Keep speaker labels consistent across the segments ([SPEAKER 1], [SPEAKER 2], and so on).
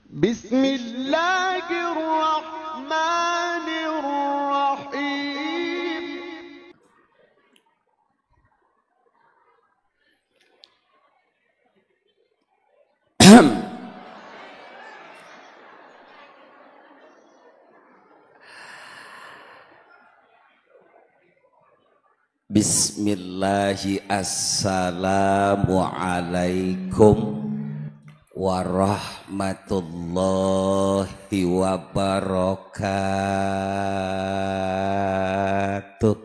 [SPEAKER 1] بسم الله الرحمن الرحيم
[SPEAKER 2] Bismillahi assalamualaikum warahmatullahi wabarakatuh.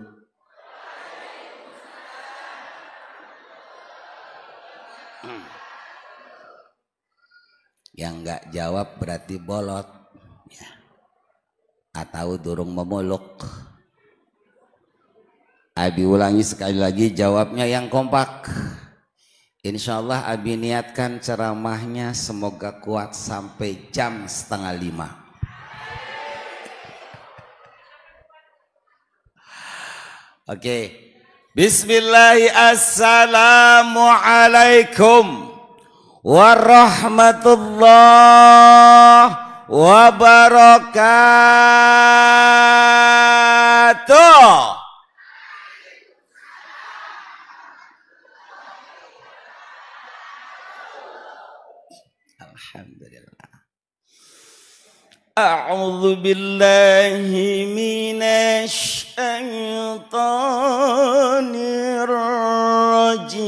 [SPEAKER 2] Yang nggak jawab berarti bolot ya. Atau durung memuluk. Abi ulangi sekali lagi, jawabnya yang kompak. Insya Allah Abi niatkan ceramahnya semoga kuat sampai jam 4:30. Oke. Bismillahirrahmanirrahim. Assalamualaikum warahmatullahi wabarakatuh. Alhamdulillah. A'udzu billahi minasy syaithanir rajim.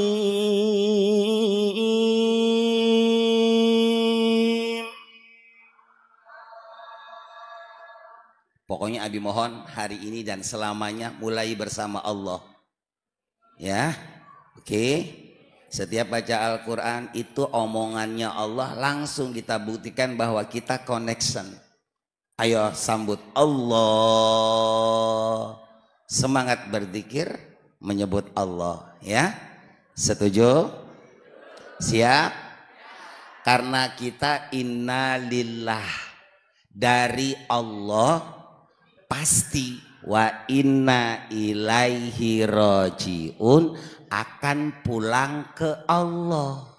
[SPEAKER 2] Pokoknya Abi mohon hari ini dan selamanya mulai bersama Allah. Ya. Oke. Setiap baca Al-Quran itu omongannya Allah, langsung kita buktikan bahwa kita connection. Ayo sambut Allah. Semangat berzikir menyebut Allah ya. Setuju? Siap? Karena kita innalillah, dari Allah pasti, wa inna ilaihi rajiun, akan pulang ke Allah.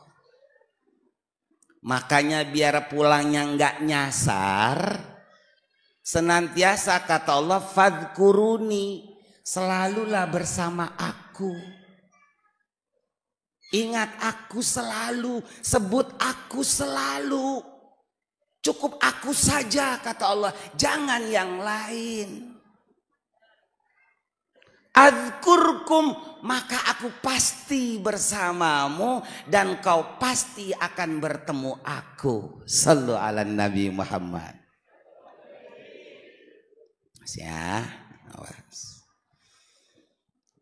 [SPEAKER 2] Makanya biar pulangnya nggak nyasar, senantiasa kata Allah fadkuruni, selalulah bersama aku. Ingat aku selalu, sebut aku selalu. Cukup aku saja kata Allah, jangan yang lain. Adzkurkum, maka aku pasti bersamamu dan kau pasti akan bertemu aku. Sallu ala Nabi Muhammad. Ya, awas.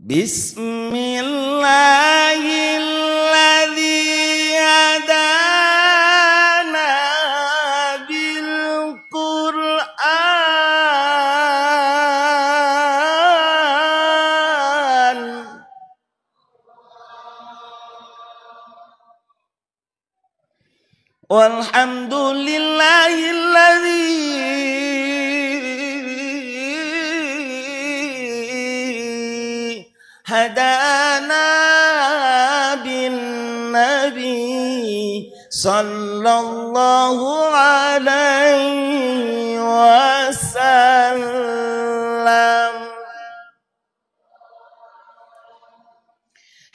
[SPEAKER 2] Bismillahilladzi hadana bil Qur'an. Walhamdulillahilladzi hadana bin nabi sallallahu alaihi wasallam.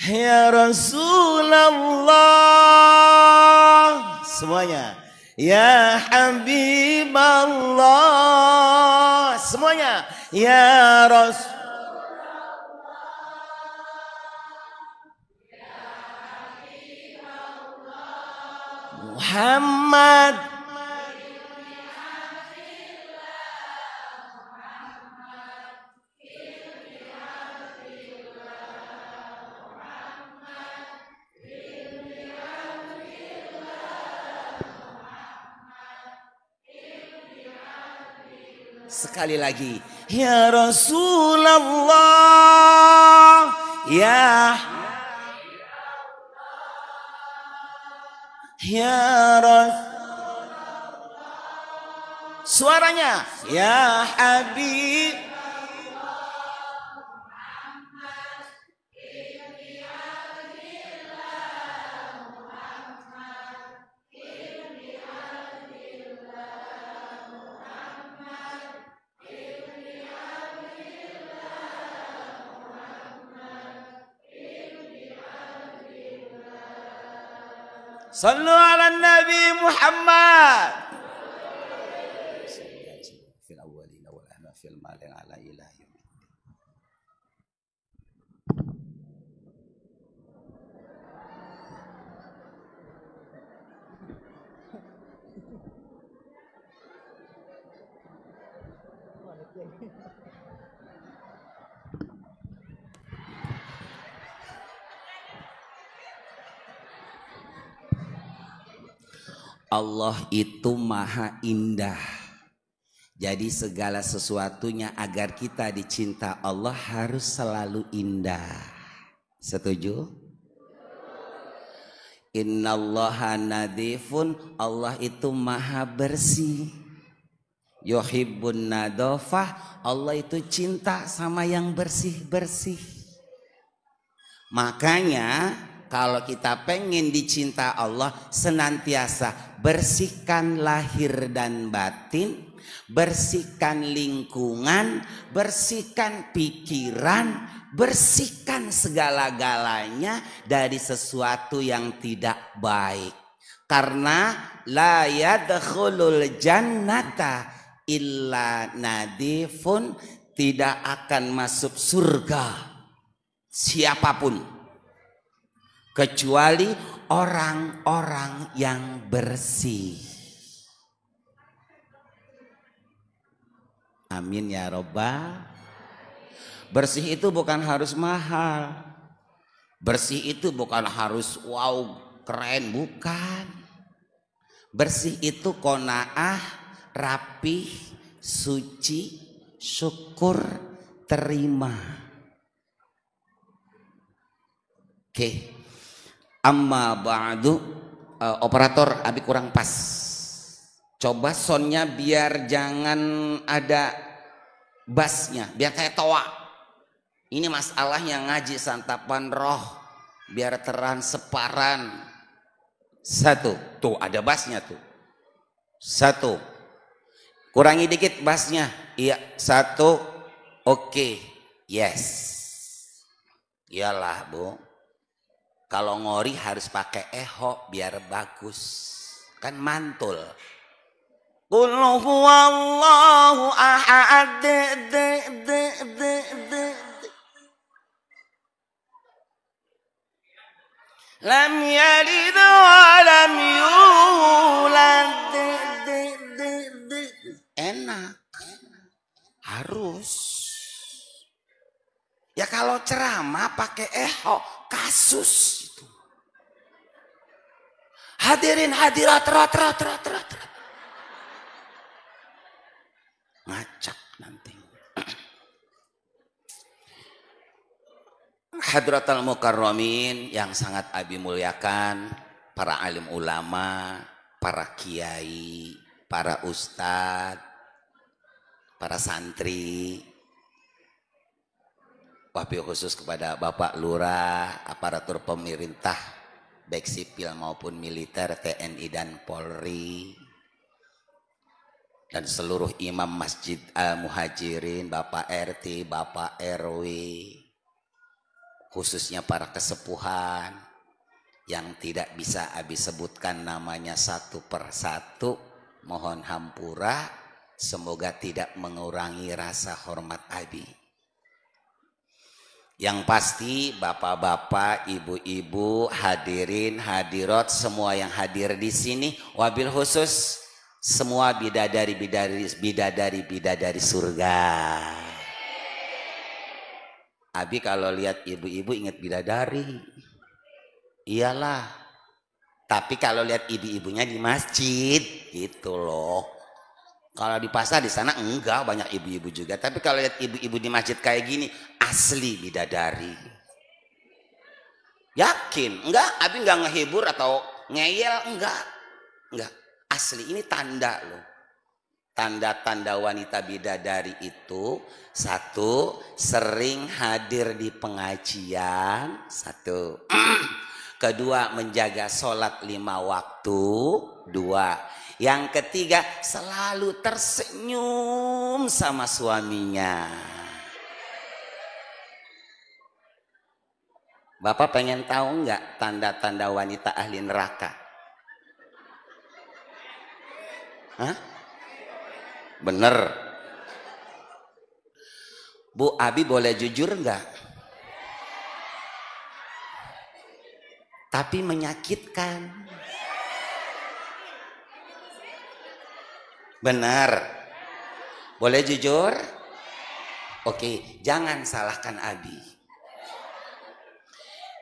[SPEAKER 2] Ya Rasulullah, semuanya. Ya Habiballah, semuanya. Ya Rasul Muhammad. Sekali lagi. Ya Rasulullah, ya Rasulullah. Suaranya. Ya Habib. Sallu ala Nabi Muhammad. Fil awwalina wal akhirina malin ala ilahi. Allah itu maha indah. Jadi segala sesuatunya agar kita dicinta Allah harus selalu indah. Setuju? Innallaha nadifun, Allah itu maha bersih. Yuhibbun nadofah, Allah itu cinta sama yang bersih-bersih. Makanya kalau kita pengen dicinta Allah, senantiasa bersihkan lahir dan batin, bersihkan lingkungan, bersihkan pikiran, bersihkan segala-galanya dari sesuatu yang tidak baik. Karena la yadkhulul jannata illa nadifun, tidak akan masuk surga siapapun kecuali orang-orang yang bersih. Amin ya robbal. Bersih itu bukan harus mahal. Bersih itu bukan harus wow keren, bukan. Bersih itu qanaah, rapih, suci, syukur, terima. Oke. Amma ba'du, operator abi kurang pas. Coba soundnya biar jangan ada bassnya, biar kayak toa. Ini masalahnya ngaji santapan roh, biar transparan. Satu, tuh ada bassnya tuh. Satu, kurangi dikit bassnya. Iya, satu, oke, yes. Iyalah bu. Kalau ngori harus pakai eho biar bagus. Kan mantul. Qul huwallahu ahad. Lam yalid wa lam yulad. Enak. Harus. Ya kalau ceramah pakai eho, kasus itu. Hadirin hadirat rat. Ngacak nanti. Hadratal mukarramin yang sangat abi muliakan, para alim ulama, para kiai, para ustadz, para santri. Wabil khusus kepada Bapak Lurah, aparatur pemerintah, baik sipil maupun militer, TNI dan Polri, dan seluruh imam Masjid Al-Muhajirin, Bapak RT, Bapak RW, khususnya para kesepuhan yang tidak bisa abi sebutkan namanya satu persatu, mohon hampura, semoga tidak mengurangi rasa hormat abi. Yang pasti bapak-bapak, ibu-ibu, hadirin, hadirat, semua yang hadir di sini, wabil khusus semua bidadari surga. Abi kalau lihat ibu-ibu ingat bidadari. Iyalah. Tapi kalau lihat ibu-ibunya di masjid, gitu loh. Kalau di pasar di sana enggak, banyak ibu-ibu juga. Tapi kalau lihat ibu-ibu di masjid kayak gini, asli bidadari. Yakin? Enggak, abi enggak ngehibur atau ngeyel, enggak. Asli, ini tanda loh. Tanda-tanda wanita bidadari itu, satu, sering hadir di pengajian, satu. Kedua, menjaga sholat 5 waktu, 2. Yang ketiga, selalu tersenyum sama suaminya. Bapak pengen tahu nggak tanda-tanda wanita ahli neraka? Hah? Bener. Bu, Abi boleh jujur enggak? Tapi menyakitkan. Benar. Boleh jujur? Oke, jangan salahkan Abi.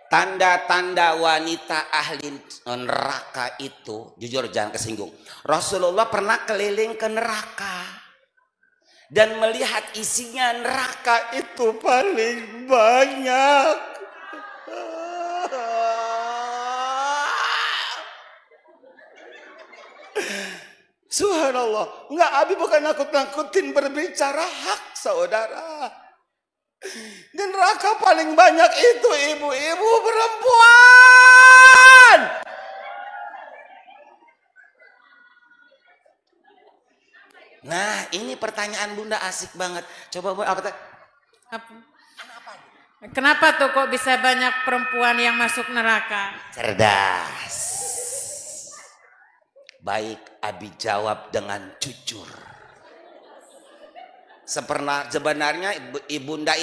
[SPEAKER 2] Tanda-tanda wanita ahli neraka itu, jujur jangan kesinggung. Rasulullah pernah keliling ke neraka dan melihat isinya neraka itu paling banyak. Subhanallah, enggak, Abi bukan nakut-nakutin, berbicara hak saudara. Dan neraka paling banyak itu ibu-ibu perempuan. Nah, ini pertanyaan Bunda asik banget. Coba Bu, apa?
[SPEAKER 3] Kenapa tuh kok bisa banyak perempuan yang masuk neraka?
[SPEAKER 2] Cerdas. Baik, Abi jawab dengan jujur. Sebenarnya Bunda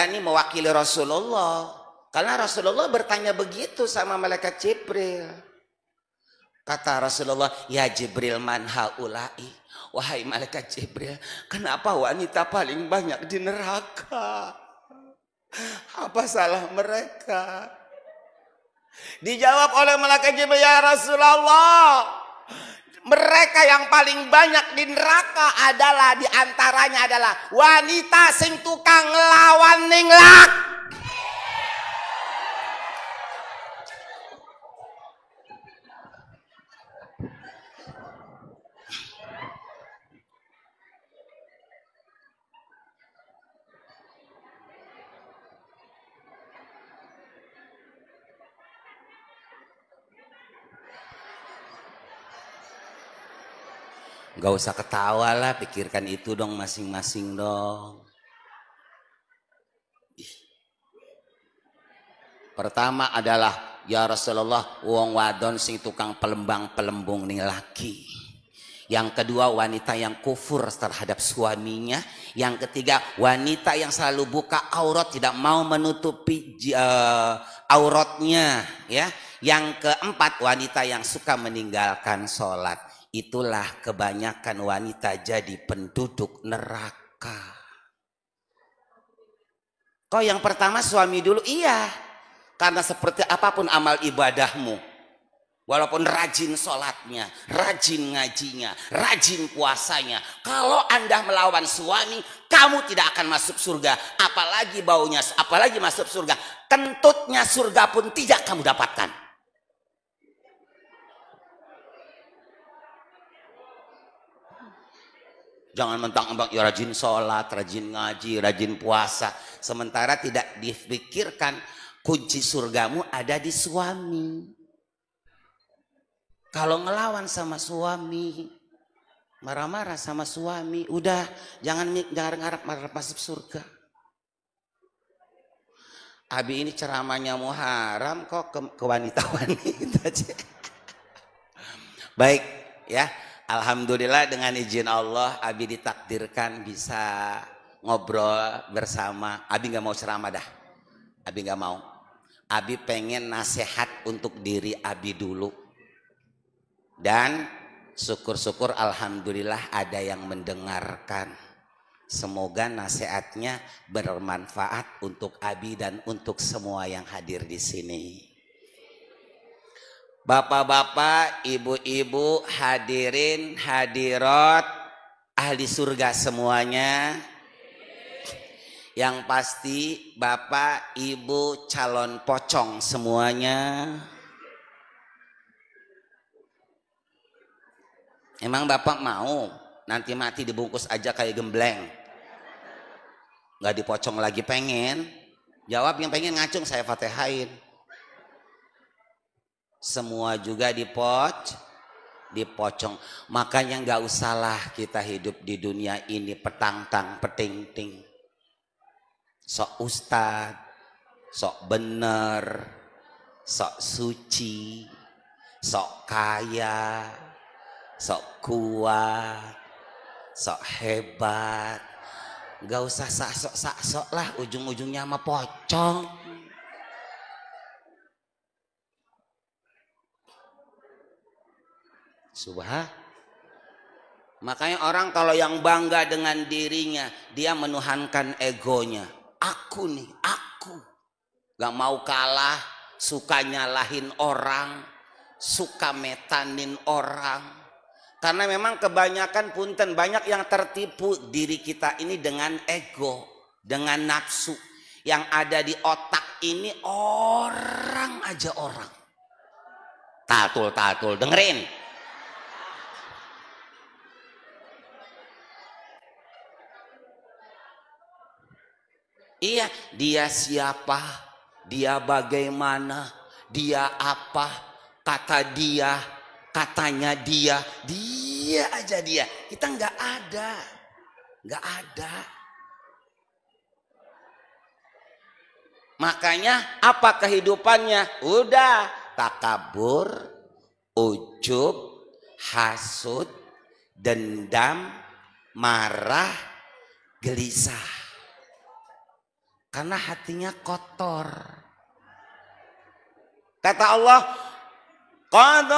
[SPEAKER 2] ini mewakili Rasulullah. Karena Rasulullah bertanya begitu sama malaikat Jibril. Kata Rasulullah, ya Jibril, man haula'i. Wahai malaikat Jibril, kenapa wanita paling banyak di neraka? Apa salah mereka? Dijawab oleh malaikat Jibril, ya Rasulullah, mereka yang paling banyak di neraka adalah, diantaranya adalah wanita sing tukang ngelawan ninglak. Gak usah ketawa lah, pikirkan itu dong masing-masing dong. Pertama adalah, ya Rasulullah, wong wadon sing tukang pelembang-pelembung nih laki. Yang kedua, wanita yang kufur terhadap suaminya. Yang ketiga, wanita yang selalu buka aurat, tidak mau menutupi auratnya, ya. Yang keempat, wanita yang suka meninggalkan sholat. Itulah kebanyakan wanita jadi penduduk neraka. Kok yang pertama suami dulu? Iya. Karena seperti apapun amal ibadahmu, walaupun rajin sholatnya, rajin ngajinya, rajin puasanya, kalau Anda melawan suami, kamu tidak akan masuk surga. Apalagi baunya, apalagi masuk surga, kentutnya surga pun tidak kamu dapatkan. Jangan mentang-mentang ya rajin sholat, rajin ngaji, rajin puasa, sementara tidak dipikirkan kunci surgamu ada di suami. Kalau ngelawan sama suami, marah-marah sama suami, udah jangan ngarep masuk surga. Abi ini ceramahnya Muharram kok ke wanita-wanita aja. Baik ya. Alhamdulillah dengan izin Allah Abi ditakdirkan bisa ngobrol bersama. Abi gak mau ceramah dah. Abi gak mau. Abi pengen nasihat untuk diri Abi dulu. Dan syukur-syukur alhamdulillah ada yang mendengarkan. Semoga nasihatnya bermanfaat untuk Abi dan untuk semua yang hadir di sini. Bapak-bapak, ibu-ibu, hadirin, hadirat, ahli surga semuanya. Yang pasti bapak, ibu, calon pocong semuanya. Emang bapak mau nanti mati dibungkus aja kayak gembleng? Gak dipocong lagi pengen? Jawab yang pengen, ngacung saya fatihain. Semua juga dipocong. Makanya gak usahlah kita hidup di dunia ini petang-tang peting-ting. Sok ustad, sok bener, sok suci, sok kaya, sok kuat, sok hebat. Gak usah sok lah, ujung-ujungnya sama pocong. Subhan. Makanya orang kalau yang bangga dengan dirinya, dia menuhankan egonya. Aku nih, aku. Gak mau kalah, suka nyalahin orang, suka metanin orang. Karena memang kebanyakan punten, banyak yang tertipu diri kita ini dengan ego, dengan nafsu. Yang ada di otak ini orang aja orang. Tatul, dengerin. Iya, dia siapa, dia bagaimana, dia apa, kata dia, katanya dia aja dia. Kita nggak ada. Makanya apa kehidupannya? Udah takabur, ujub, hasud, dendam, marah, gelisah. Karena hatinya kotor. Kata Allah, qad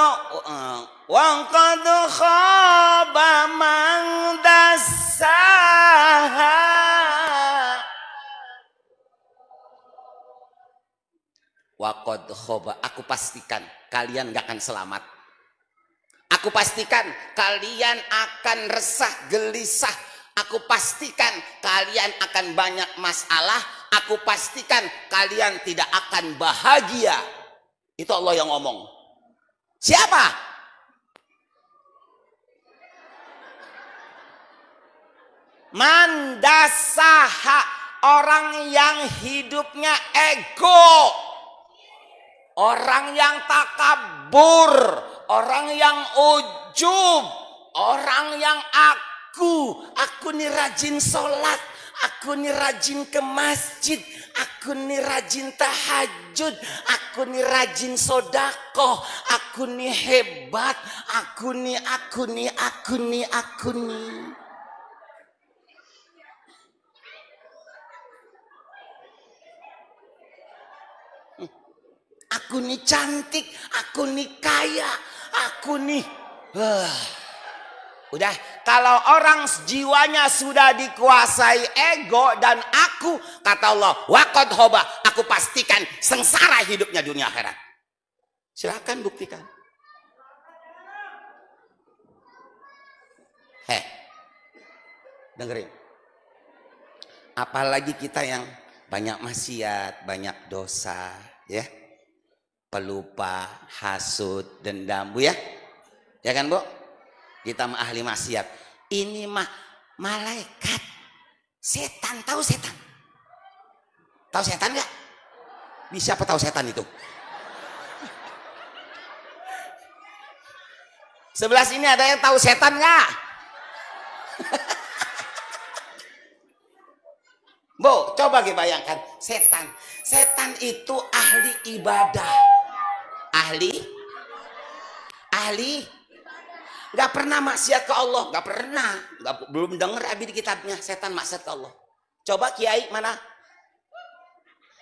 [SPEAKER 2] khaba man dassaha. Wa qad khaba, aku pastikan kalian gak akan selamat. Aku pastikan kalian akan resah, gelisah. Aku pastikan kalian akan banyak masalah. Aku pastikan kalian tidak akan bahagia. Itu Allah yang ngomong. Siapa? Mandasaha, orang yang hidupnya ego, orang yang takabur, orang yang ujub, orang yang aku nih rajin sholat, aku nih rajin ke masjid, aku nih rajin tahajud, aku nih rajin sodakoh, aku nih hebat, aku nih. Aku nih cantik, aku nih kaya, aku nih. Udah, kalau orang jiwanya sudah dikuasai ego dan aku, kata Allah, waqad hoba, aku pastikan sengsara hidupnya dunia akhirat. Silakan buktikan. Dengerin. Apalagi kita yang banyak maksiat, banyak dosa, ya. Pelupa, hasud, dendam, Bu ya. Ya kan, Bu? Kita mah ahli maksiat. Ini mah malaikat. Setan, tahu setan? Tahu setan nggak? Bisa apa tahu setan itu? Sebelah sini ada yang tahu setan nggak? Bu, coba bayangkan setan. Setan itu ahli ibadah. Ahli nggak pernah maksiat ke Allah, nggak pernah, belum dengar abi di kitabnya setan maksiat ke Allah. Coba kiai mana?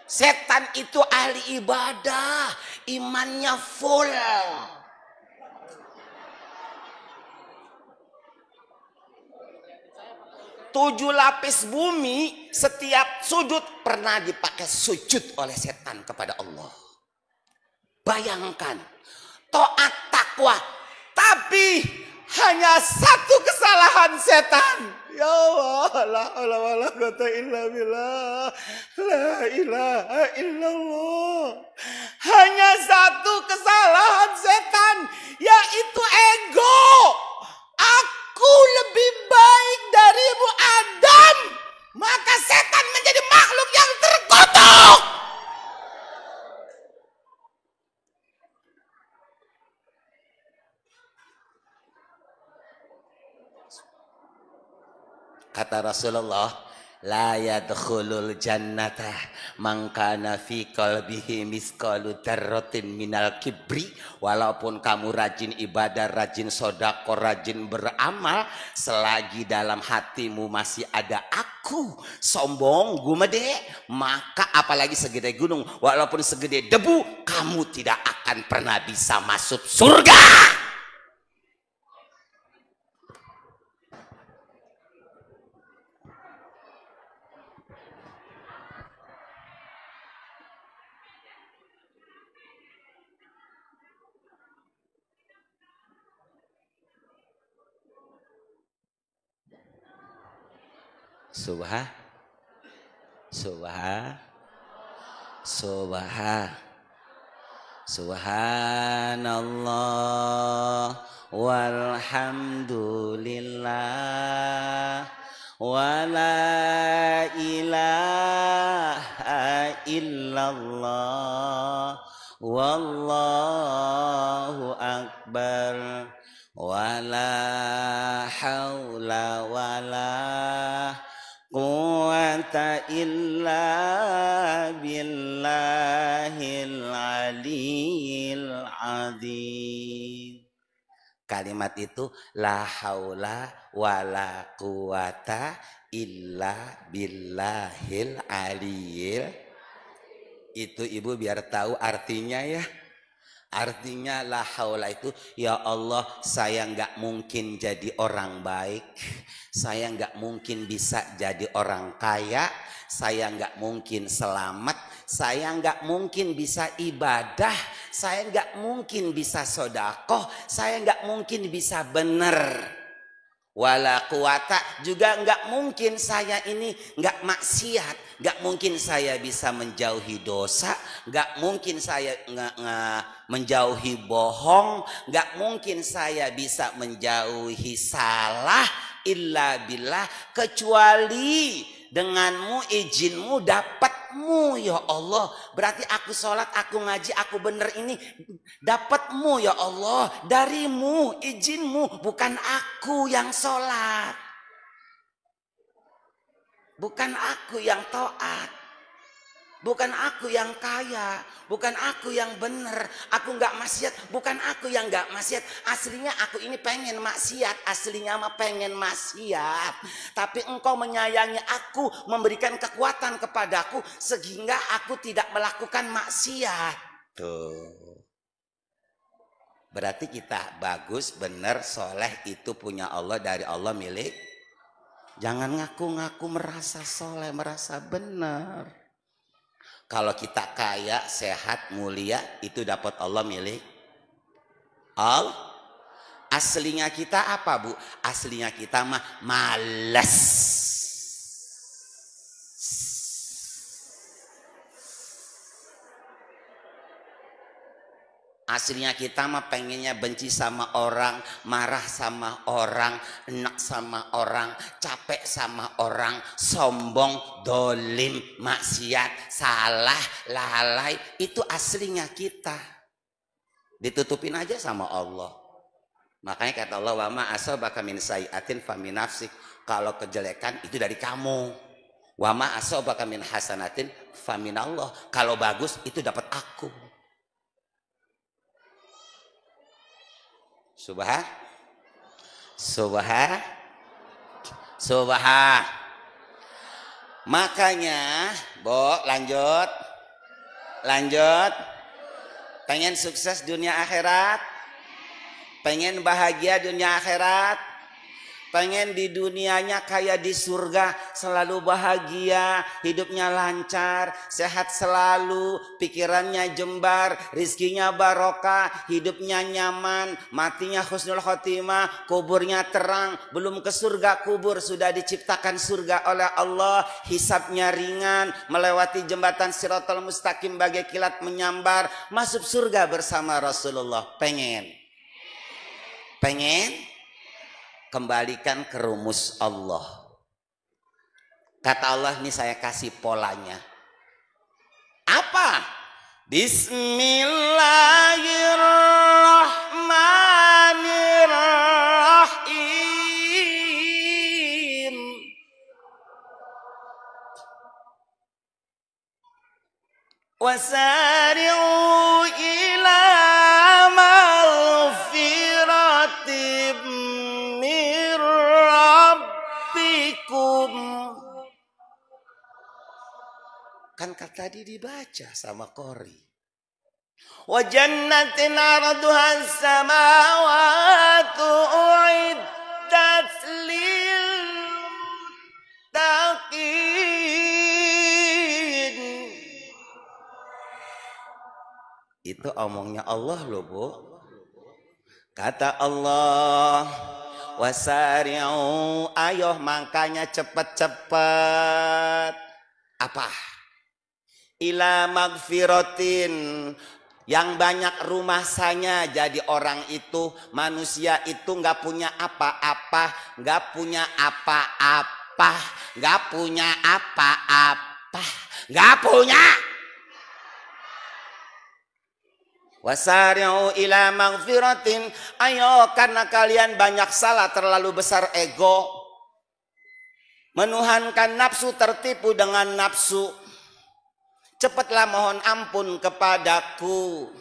[SPEAKER 2] Setan itu ahli ibadah, imannya full. Tujuh lapis bumi setiap sudut pernah dipakai sujud oleh setan kepada Allah. Bayangkan, taat takwa, tapi hanya satu kesalahan setan. Ya Allah, la quwwata illa billah. La ilaha illallah. Hanya satu kesalahan setan, yaitu ego. Aku lebih baik darimu Adam, maka setan menjadi makhluk yang terkutuk. Kata Rasulullah, la yadkhulul jannata man kana fi qalbihi misqalu dzarratin minal kibri. Walaupun kamu rajin ibadah, rajin sedekah, rajin beramal, selagi dalam hatimu masih ada aku, sombong, gumede, maka apalagi segede gunung, walaupun segede debu, kamu tidak akan pernah bisa masuk surga. Subhanallah walhamdulillah wala ilaha illallah wallahu akbar wala haula wala quwata illa billahil aliyil azim. Kalimat itu la haula wala quwata illa billahil aliyil. Itu ibu biar tahu artinya ya. Artinya la haula itu, ya Allah, saya nggak mungkin jadi orang baik, saya nggak mungkin bisa jadi orang kaya, saya nggak mungkin selamat, saya nggak mungkin bisa ibadah, saya nggak mungkin bisa sedekah, saya nggak mungkin bisa bener. Wala quwata, juga nggak mungkin saya ini nggak maksiat, nggak mungkin saya bisa menjauhi dosa, nggak mungkin saya menjauhi bohong, nggak mungkin saya bisa menjauhi salah illa billah, kecuali denganmu, izinmu, dapatmu ya Allah. Berarti aku sholat, aku ngaji, aku bener ini dapatmu ya Allah, darimu, izinmu, bukan aku yang sholat, bukan aku yang taat, bukan aku yang kaya, bukan aku yang benar, aku nggak maksiat, bukan aku yang nggak maksiat. Aslinya aku ini pengen maksiat, aslinya mah pengen maksiat. Tapi engkau menyayangi aku, memberikan kekuatan kepadaku sehingga aku tidak melakukan maksiat. Tuh. Berarti kita bagus, benar, soleh itu punya Allah, dari Allah, milik. Jangan ngaku-ngaku merasa soleh, merasa benar. Kalau kita kaya, sehat, mulia, itu dapat Allah, milik Allah. Aslinya kita apa, Bu? Aslinya kita mah malas. Aslinya kita mah pengennya benci sama orang, marah sama orang, enak sama orang, capek sama orang, sombong, dolim, maksiat, salah, lalai. Itu aslinya kita. Ditutupin aja sama Allah. Makanya kata Allah, wa ma asabaka min sayyi'atin fa min nafsik. Kalau kejelekan itu dari kamu. Wa ma asabaka min hasanatin fa min Allah. Kalau bagus itu dapat aku. Subhan. Makanya, Bo, lanjut. Pengen sukses dunia akhirat? Pengen bahagia dunia akhirat? Pengen di dunianya kayak di surga, selalu bahagia, hidupnya lancar, sehat selalu, pikirannya jembar, rizkinya barokah, hidupnya nyaman, matinya husnul khotimah, kuburnya terang, belum ke surga, kubur sudah diciptakan surga oleh Allah, hisabnya ringan, melewati jembatan Shiratal Mustaqim bagai kilat menyambar, masuk surga bersama Rasulullah. Pengen? Kembalikan ke rumus Allah. Kata Allah, ini saya kasih polanya. Apa? Bismillahirrahmanirrahim. Wasari'u ila maghfiratim mir rabbikum. Kan tadi dibaca sama Qori. Wa jannatin arduha as-samawati uiddat lil muttaqin. Itu omongnya Allah loh, Bu. Kata Allah, wasari'u, ayo makanya cepat-cepat. Apa? Ila magfiratin, yang banyak rumah sanya. Jadi orang itu, manusia itu nggak punya apa-apa, nggak punya apa-apa, nggak punya apa-apa, nggak punya. Wasari'u ila magfiratin, ayo karena kalian banyak salah, terlalu besar ego, menuhankan nafsu, tertipu dengan nafsu. Cepatlah mohon ampun kepadaku,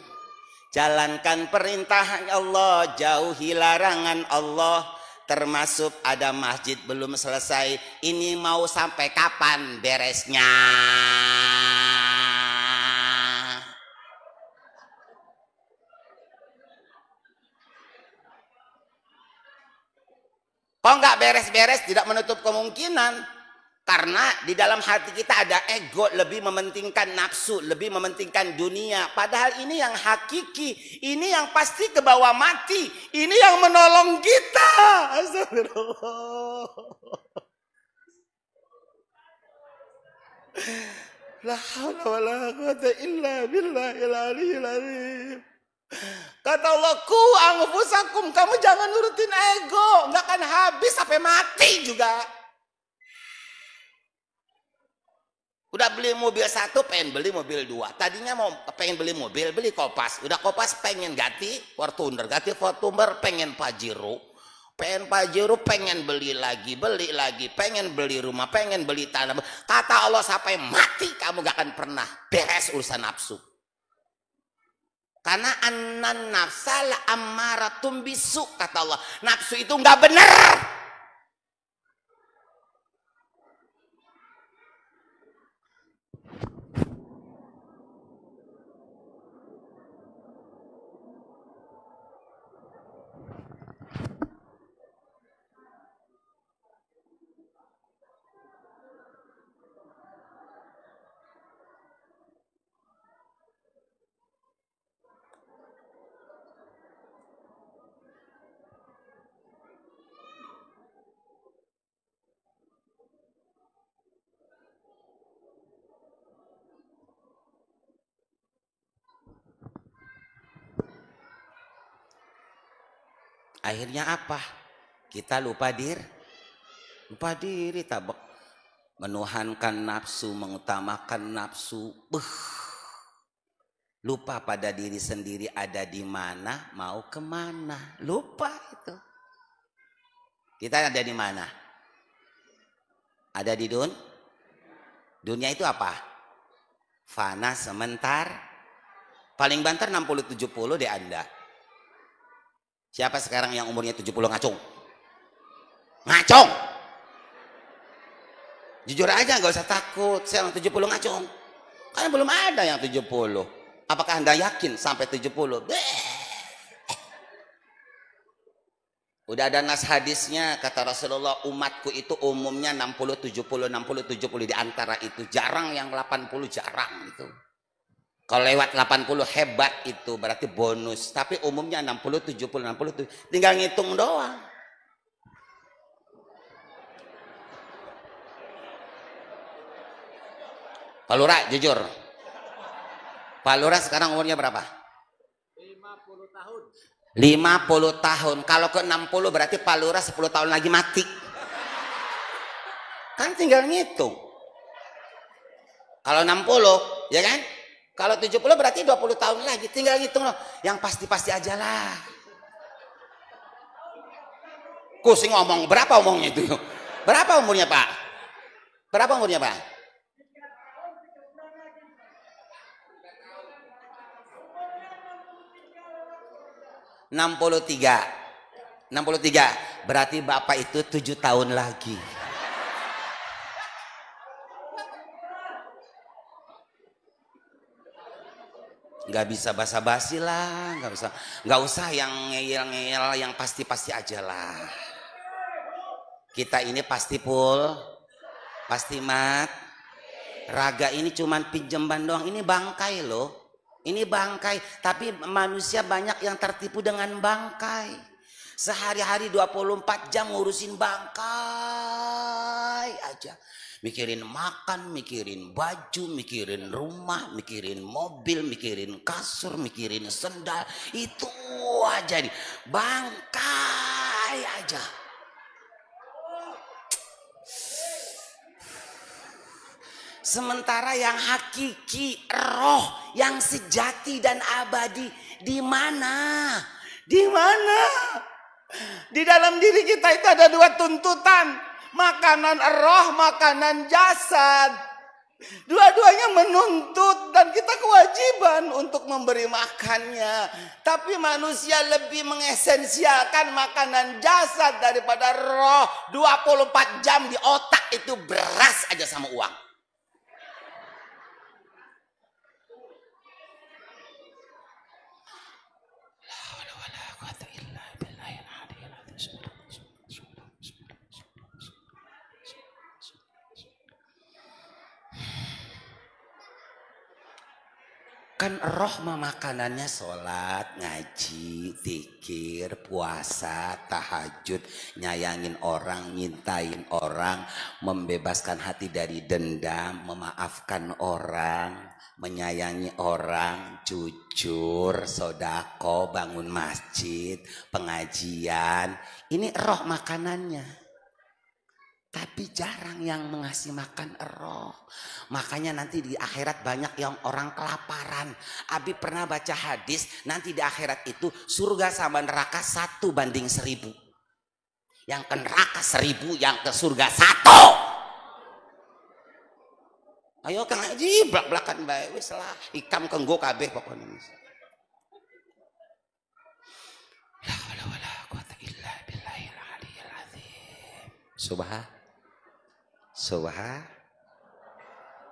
[SPEAKER 2] jalankan perintah Allah, jauhi larangan Allah. Termasuk ada masjid belum selesai, ini mau sampai kapan beresnya? Kok nggak beres-beres? Tidak menutup kemungkinan. Karena di dalam hati kita ada ego, lebih mementingkan nafsu, lebih mementingkan dunia. Padahal ini yang hakiki, ini yang pasti ke bawah mati, ini yang menolong kita. Astagfirullah. La haula wala quwwata illa billahil aliyyil azim. Kata Allah, ku anfusakum, kamu jangan nurutin ego, nggak akan habis sampai mati juga. Udah beli mobil satu, pengen beli mobil dua. Tadinya mau pengen beli mobil, beli Kopas. Udah Kopas pengen ganti Fortuner, pengen Pajero. Pengen Pajero, pengen beli lagi, pengen beli rumah, pengen beli tanah. Kata Allah, sampai mati kamu gak akan pernah beres urusan nafsu. Karena anan nafsala ammaratum bisu, kata Allah. Nafsu itu nggak benar. Akhirnya apa? Kita lupa diri, tabak menuhankan nafsu, mengutamakan nafsu. Lupa pada diri sendiri ada di mana, mau kemana. Lupa itu. Kita ada di mana? Ada di dunia itu apa? Fana sementar. Paling banter 60-70 deh Anda. Siapa sekarang yang umurnya 70 ngacung? Ngacung. Jujur aja, nggak usah takut. Saya yang 70 ngacung. Kan belum ada yang 70. Apakah Anda yakin sampai 70? Udah ada nas hadisnya, kata Rasulullah, umatku itu umumnya 60-70, 60-70. Di antara itu jarang yang 80, jarang itu. Kalau lewat 80 hebat, itu berarti bonus. Tapi umumnya 60, 70, 60. Tinggal ngitung doang. Pak Lurah, jujur. Pak Lurah sekarang umurnya berapa?
[SPEAKER 4] 50 tahun.
[SPEAKER 2] 50 tahun. Kalau ke 60 berarti Pak Lurah 10 tahun lagi mati. Kan tinggal ngitung. Kalau 60, ya kan? Kalau 70 berarti 20 tahun lagi. Tinggal ngitung loh. Yang pasti-pasti aja lah. Kusing ngomong. Berapa omongnya itu? Berapa umurnya Pak? Berapa umurnya Pak? 63. Berarti Bapak itu 7 tahun lagi. Nggak bisa basa-basi lah, nggak usah yang ngeyel-ngeyel, yang pasti-pasti aja lah. Kita ini pasti full, pasti mat. Raga ini cuman pinjaman doang, ini bangkai loh. Ini bangkai, tapi manusia banyak yang tertipu dengan bangkai. Sehari-hari 24 jam ngurusin bangkai aja. Mikirin makan, mikirin baju, mikirin rumah, mikirin mobil, mikirin kasur, mikirin sendal. Itu aja nih, bangkai aja. Sementara yang hakiki, roh, yang sejati dan abadi di mana? Di mana? Di dalam diri kita itu ada 2 tuntutan. Makanan roh, makanan jasad. Dua-duanya menuntut dan kita kewajiban untuk memberi makannya. Tapi manusia lebih mengesensialkan makanan jasad daripada roh. 24 jam di otak itu beras aja sama uang. Kan roh mah makanannya sholat, ngaji, zikir, puasa, tahajud, nyayangin orang, nyintain orang, membebaskan hati dari dendam, memaafkan orang, menyayangi orang, jujur, sodako, bangun masjid, pengajian. Ini roh makanannya. Tapi jarang yang mengasih makan roh. Makanya nanti di akhirat banyak yang orang kelaparan. Abi pernah baca hadis, nanti di akhirat itu surga sama neraka 1:1000. Yang ke neraka 1000, yang ke surga 1. Ayo Kang Haji, blak-blakan bae wis lah. Ikam kenggo kabeh pokoknya. La haula wala quwata illa billahil aliyil azim. Subhan.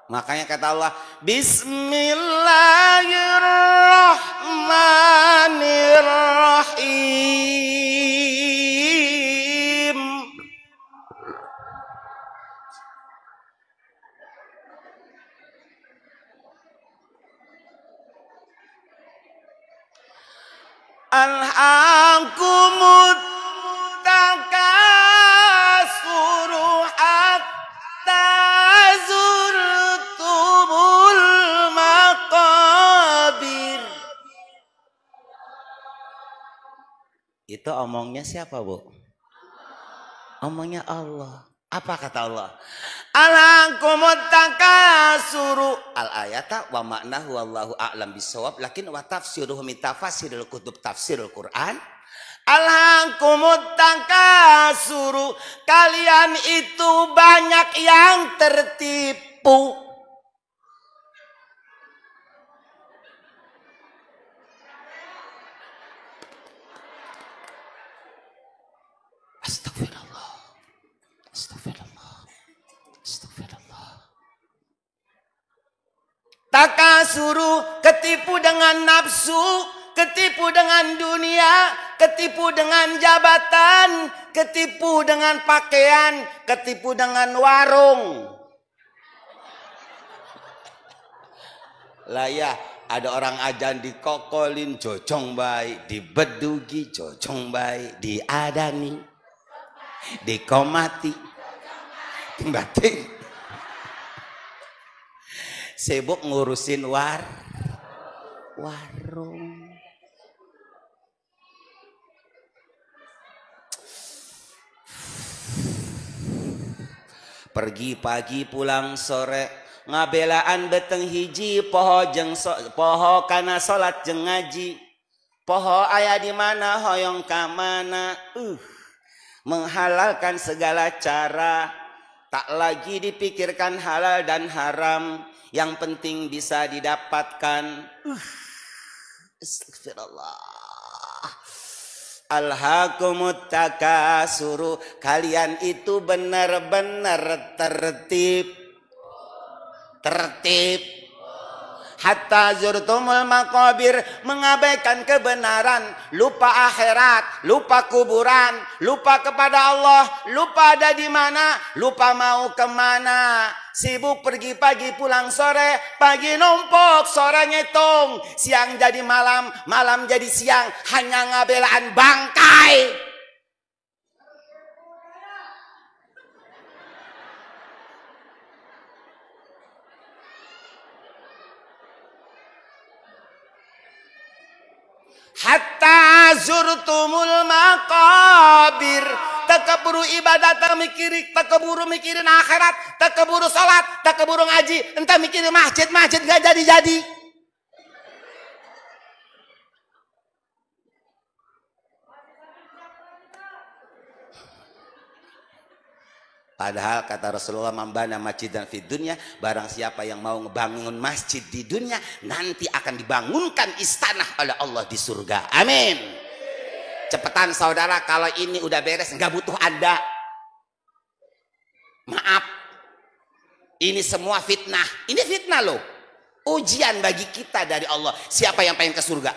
[SPEAKER 2] Makanya kata Allah, Bismillahirrahmanirrahim. Alhaakumut takasuru hatta zurtumul maqabir. Itu omongnya siapa, Bu? Omongnya Allah. Apa kata Allah? Alhaakumut takasuru. Al-ayata wa ma'nahu wallahu a'lam bisawab. Lakin wa tafsiruhu min tafasiril kutub tafsirul Quran. Alhaakumut takasuru. Kalian itu banyak yang tertipu. Astagfirullah. Astagfirullah. Astagfirullah. Takasuru, ketipu dengan nafsu, ketipu dengan dunia, ketipu dengan jabatan, ketipu dengan pakaian, ketipu dengan warung. Lah ya, ada orang ajan dikokolin jojong baik, dibedugi jojong baik, diadani, dikomati, batin. Sibuk ngurusin warung. Pergi pagi pulang sore, ngabelaan beteng hiji poho kana salat jeung ngaji. Poho aya di mana hoyong ka mana. Menghalalkan segala cara, tak lagi dipikirkan halal dan haram, yang penting bisa didapatkan. Astagfirullah. Alhaakumut takasuru, kalian itu benar-benar tertib. Hatta zurtumul maqabir, mengabaikan kebenaran, lupa akhirat, lupa kuburan, lupa kepada Allah, lupa ada di mana, lupa mau kemana. Sibuk pergi pagi pulang sore, pagi numpuk sore ngitung, siang jadi malam, malam jadi siang, hanya ngabelaan bangkai. Hatta zurtumul maqabir, tak keburu ibadah, tak mikirin akhirat, tak keburu salat, tak keburu ngaji, entah mikirin masjid gak jadi. Padahal kata Rasulullah, mambana masjidan fid dunya, barang siapa yang mau ngebangun masjid di dunia, nanti akan dibangunkan istana oleh Allah di surga. Amin. Cepetan saudara, kalau ini udah beres, nggak butuh Anda. Maaf, ini semua fitnah. Ini fitnah loh, ujian bagi kita dari Allah. Siapa yang pengen ke surga?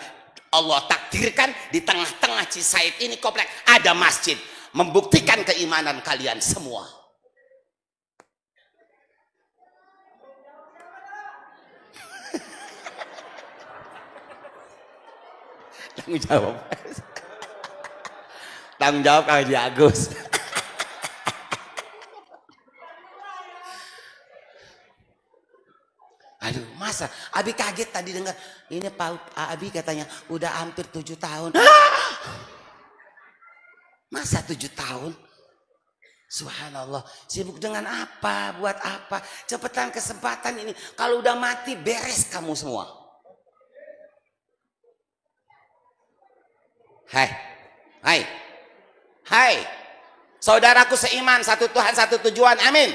[SPEAKER 2] Allah takdirkan di tengah-tengah Cisaid ini komplek ada masjid, membuktikan keimanan kalian semua. Tanggung jawab Kang Haji Agus. Aduh, masa Abi kaget tadi dengar ini Pak Abi katanya udah hampir 7 tahun. Masa 7 tahun? Subhanallah, sibuk dengan apa? Buat apa? Cepetan kesempatan ini. Kalau udah mati beres kamu semua. Hai, saudaraku seiman, satu Tuhan, satu tujuan, amin.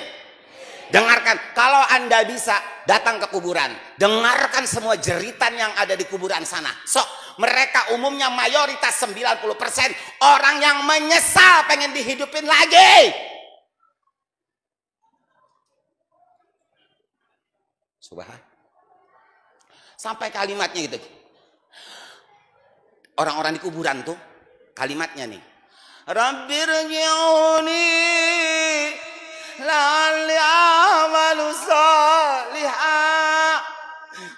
[SPEAKER 2] Dengarkan, kalau Anda bisa datang ke kuburan, dengarkan semua jeritan yang ada di kuburan sana. Sok, mereka umumnya mayoritas 90% orang yang menyesal pengen dihidupin lagi. Subhan. Sampai kalimatnya gitu. Orang-orang di kuburan tuh kalimatnya nih. Rabbirji'uni la'alli a'malu shalihan.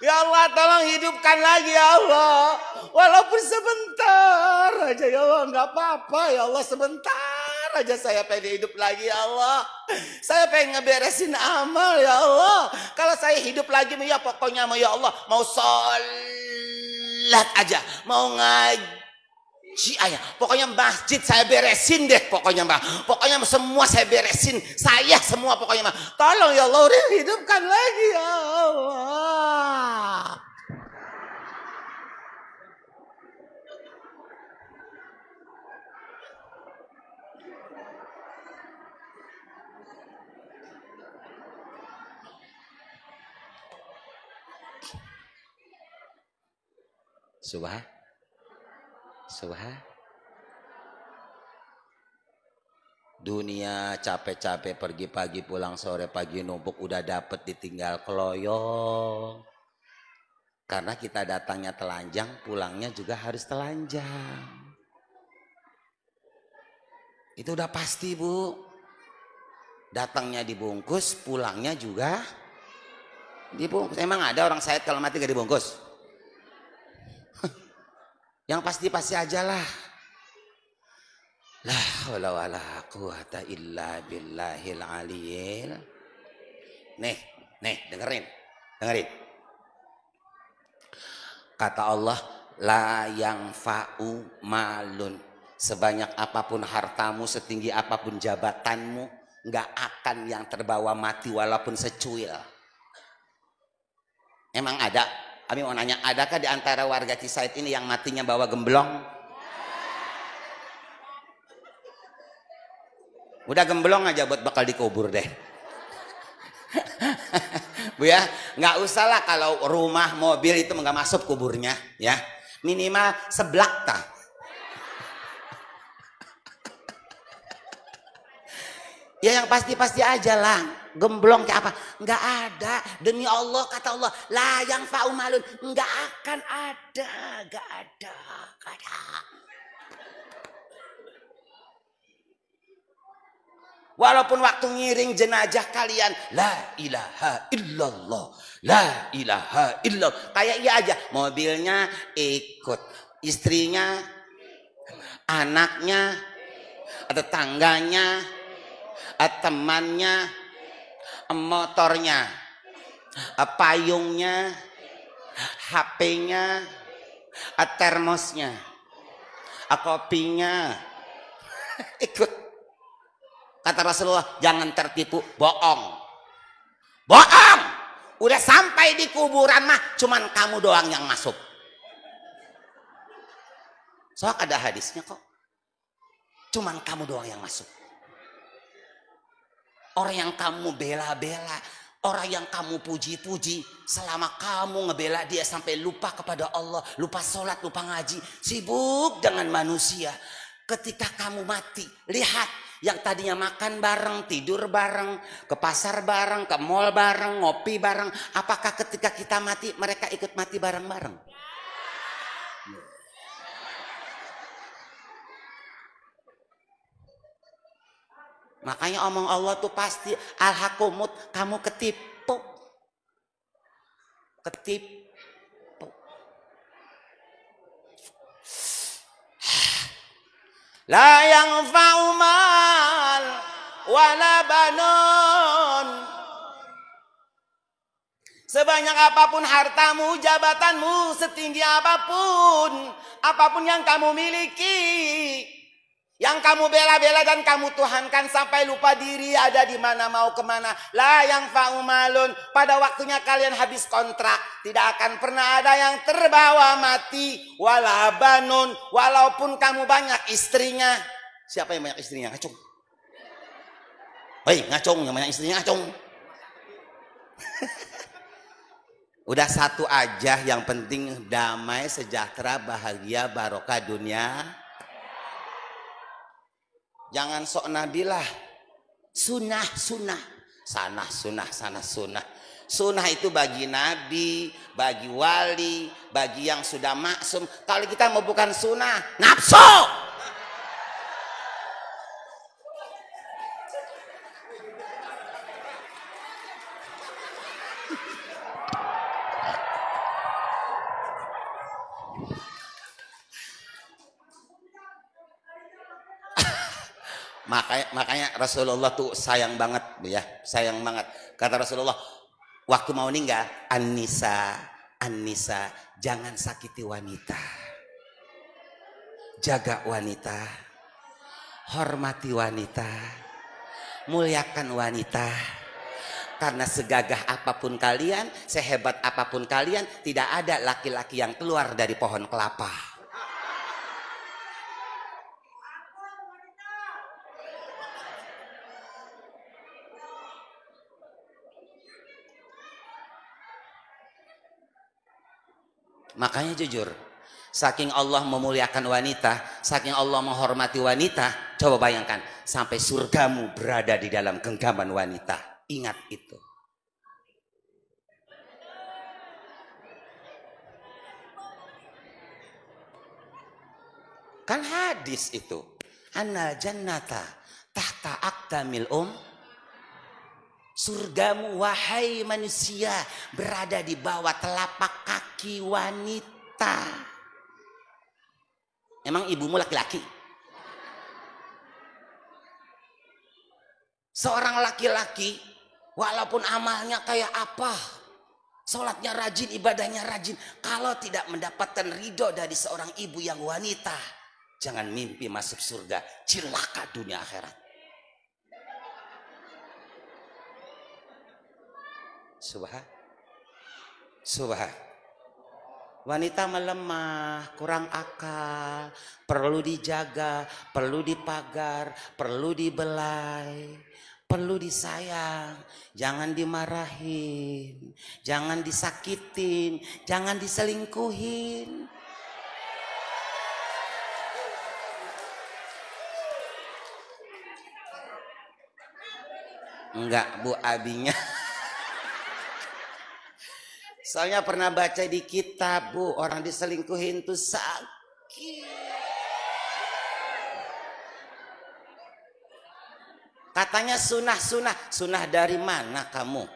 [SPEAKER 2] Ya Allah, tolong hidupkan lagi ya Allah. Walaupun sebentar aja ya Allah, nggak apa-apa ya Allah, sebentar aja saya pengen hidup lagi ya Allah. Saya pengen ngeberesin amal ya Allah. Kalau saya hidup lagi ya pokoknya ya Allah, mau sholat aja, mau ngaji aja, pokoknya masjid saya beresin deh, pokoknya Mbak, pokoknya semua saya beresin, saya semua pokoknya Mbak, tolong ya Allah, hidupkan lagi ya Allah. Subhan. Dunia capek-capek pergi pagi pulang sore, pagi numpuk udah dapet ditinggal keloyong. Karena kita datangnya telanjang, pulangnya juga harus telanjang. Itu udah pasti Bu. Datangnya dibungkus, pulangnya juga dibungkus. Emang ada orang Said kalau mati gak dibungkus? Yang pasti-pasti aja lah. La haula wala quwata illa billahil aliyil. Nih, dengerin. Kata Allah, la yang fa'u malun. Sebanyak apapun hartamu, setinggi apapun jabatanmu, nggak akan yang terbawa mati walaupun secuil. Emang ada? Kami mau nanya, adakah di antara warga Cisaid ini yang matinya bawa gemblong? Udah gemblong aja buat bakal dikubur deh. Bu ya, nggak usah lah kalau rumah, mobil itu nggak masuk kuburnya ya. Minimal seblak tah. Ya yang pasti-pasti aja lah. Gemblong kayak apa? Enggak ada. Demi Allah, kata Allah, la yang fa'umalun. Enggak akan ada. Enggak ada. Enggak ada. Walaupun waktu ngiring jenazah kalian, la ilaha illallah, la ilaha illallah. Kayak iya aja. Mobilnya ikut, istrinya, anaknya, tetangganya, temannya, motornya, payungnya, HP-nya, termosnya, kopinya, ikut. Kata Rasulullah, jangan tertipu, bohong. Bohong. Udah sampai di kuburan mah, cuman kamu doang yang masuk. Soalnya ada hadisnya kok. Cuman kamu doang yang masuk. Orang yang kamu bela-bela, orang yang kamu puji-puji, selama kamu ngebela dia sampai lupa kepada Allah, lupa sholat, lupa ngaji, sibuk dengan manusia. Ketika kamu mati, lihat yang tadinya makan bareng, tidur bareng, ke pasar bareng, ke mall bareng, ngopi bareng. Apakah ketika kita mati, mereka ikut mati bareng-bareng? Makanya omong Allah tuh pasti alhaqumut, kamu ketipu. Ketipu. La yanfa'u mal wala banun. Sebanyak apapun hartamu, jabatanmu, setinggi apapun, apapun yang kamu miliki, yang kamu bela-bela dan kamu tuhankan sampai lupa diri ada di mana, mau kemana. La yanfa'u malun. Pada waktunya kalian habis kontrak, tidak akan pernah ada yang terbawa mati. Wala banun. Walaupun kamu banyak istrinya. Siapa yang banyak istrinya? Ngacung. Hei, ngacung. Yang banyak istrinya ngacung. Udah satu aja, yang penting damai, sejahtera, bahagia, barokah dunia. Jangan sok nabilah. Sunnah. Sana sunnah. Sunnah itu bagi nabi, bagi wali, bagi yang sudah maksum. Kalau kita mau bukan sunnah, nafsu. Makanya Rasulullah tuh sayang banget ya, sayang banget. Kata Rasulullah, waktu mau meninggal, An-Nisa, jangan sakiti wanita. Jaga wanita, hormati wanita, muliakan wanita. Karena segagah apapun kalian, sehebat apapun kalian, tidak ada laki-laki yang keluar dari pohon kelapa. Makanya jujur, saking Allah memuliakan wanita, saking Allah menghormati wanita, coba bayangkan, sampai surgamu berada di dalam genggaman wanita. Ingat itu. Kan hadis itu, annal jannata tahta aqdamil surgamu wahai manusia berada di bawah telapak kaki wanita. Emang ibumu laki-laki? Seorang laki-laki walaupun amalnya kayak apa, sholatnya rajin, ibadahnya rajin, kalau tidak mendapatkan ridho dari seorang ibu yang wanita, jangan mimpi masuk surga, cilaka dunia akhirat. Subhan. Wanita melemah, kurang akal, perlu dijaga, perlu dipagar, perlu dibelai, perlu disayang, jangan dimarahin, jangan disakitin, jangan diselingkuhin. Enggak, Bu, abinya. Soalnya pernah baca di kitab, Bu, orang diselingkuhin tuh sakit. Katanya sunnah dari mana kamu?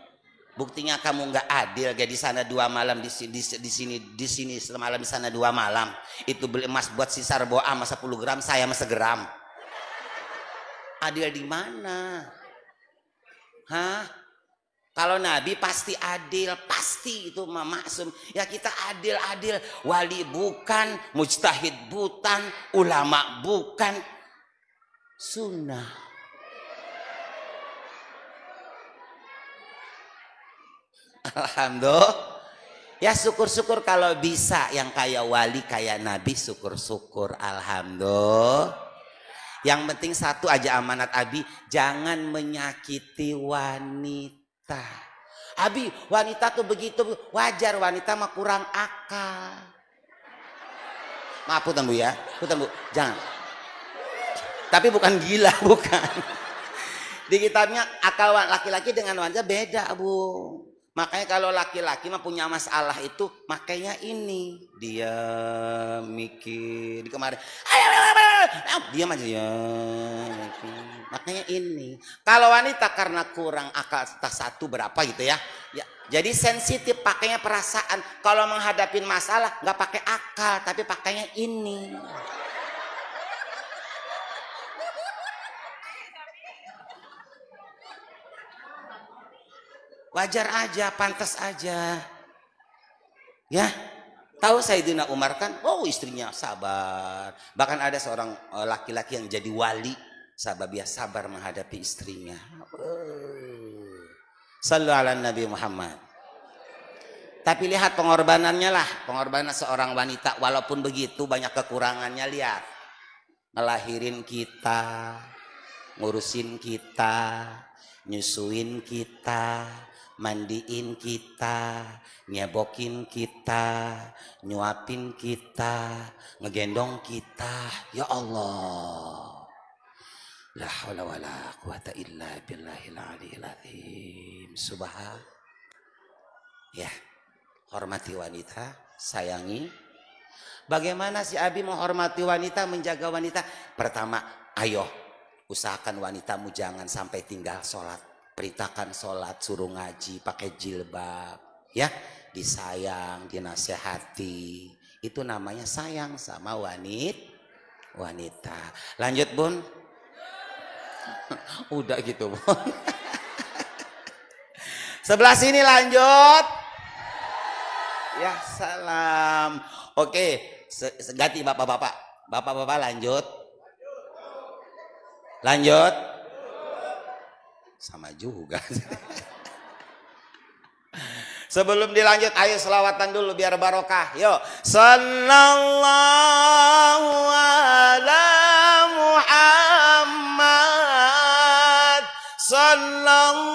[SPEAKER 2] Buktinya kamu nggak adil, kayak di sana 2 malam, di sini semalam, di sana 2 malam. Itu beli emas buat sisar boa sama 10 gram, saya sama segram. Adil di mana? Hah? Kalau Nabi pasti adil, pasti itu maksum. Ya kita adil, wali bukan, mujtahid bukan, ulama bukan, sunnah. Alhamdulillah. Ya syukur-syukur kalau bisa yang kayak wali, kayak Nabi, syukur-syukur. Alhamdulillah. Yang penting satu aja amanat Abi, jangan menyakiti wanita. Abi, wanita tuh begitu, wajar, wanita mah kurang akal. Maaf Bu ya, Bu, jangan. Tapi bukan gila, bukan. Di kitabnya akal laki-laki dengan wanita beda, Bu. Makanya kalau laki-laki mah punya masalah itu, makanya ini dia mikir di kemarin, diam aja ya. Makanya ini. Kalau wanita karena kurang akal, tak satu berapa gitu ya. Jadi sensitif, pakainya perasaan. Kalau menghadapin masalah nggak pakai akal, tapi pakainya ini. Wajar aja, pantas aja. Ya, tahu Sayyidina Umar kan, istrinya sabar. Bahkan ada seorang laki-laki yang jadi wali, dia sabar menghadapi istrinya. Sallu ala Nabi Muhammad. Tapi lihat pengorbanannya lah, pengorbanan seorang wanita. Walaupun begitu banyak kekurangannya, lihat. Ngelahirin kita, ngurusin kita, nyusuin kita, mandiin kita, nyebokin kita, nyuapin kita, ngegendong kita. Ya Allah, la haula wala quwata illa billahil aliyil azim. Subhan. Ya, hormati wanita, sayangi. Bagaimana si Abi menghormati wanita, menjaga wanita? Pertama, ayo usahakan wanitamu jangan sampai tinggal sholat. Perintahkan sholat, suruh ngaji, pakai jilbab, ya, disayang, dinasehati. Itu namanya sayang sama wanita. Lanjut Bun. Udah gitu Bun. Sebelah sini lanjut. Ya salam. Oke, ganti bapak-bapak. Bapak-bapak lanjut. Lanjut. Sama juga. Sebelum dilanjut, ayo selawatan dulu biar barokah. Yuk. Sallallahu ala Muhammad. Sallallahu.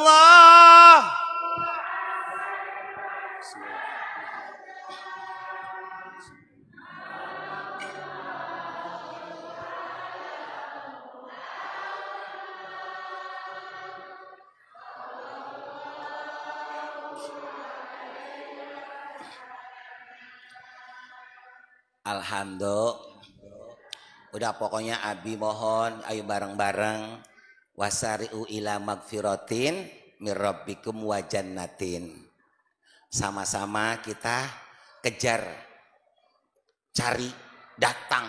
[SPEAKER 2] Alhamdulillah. Udah pokoknya Abi mohon ayo bareng-bareng wasari'u ila magfiratin mir rabbikum wa jannatin. Sama-sama kita kejar, cari, datang,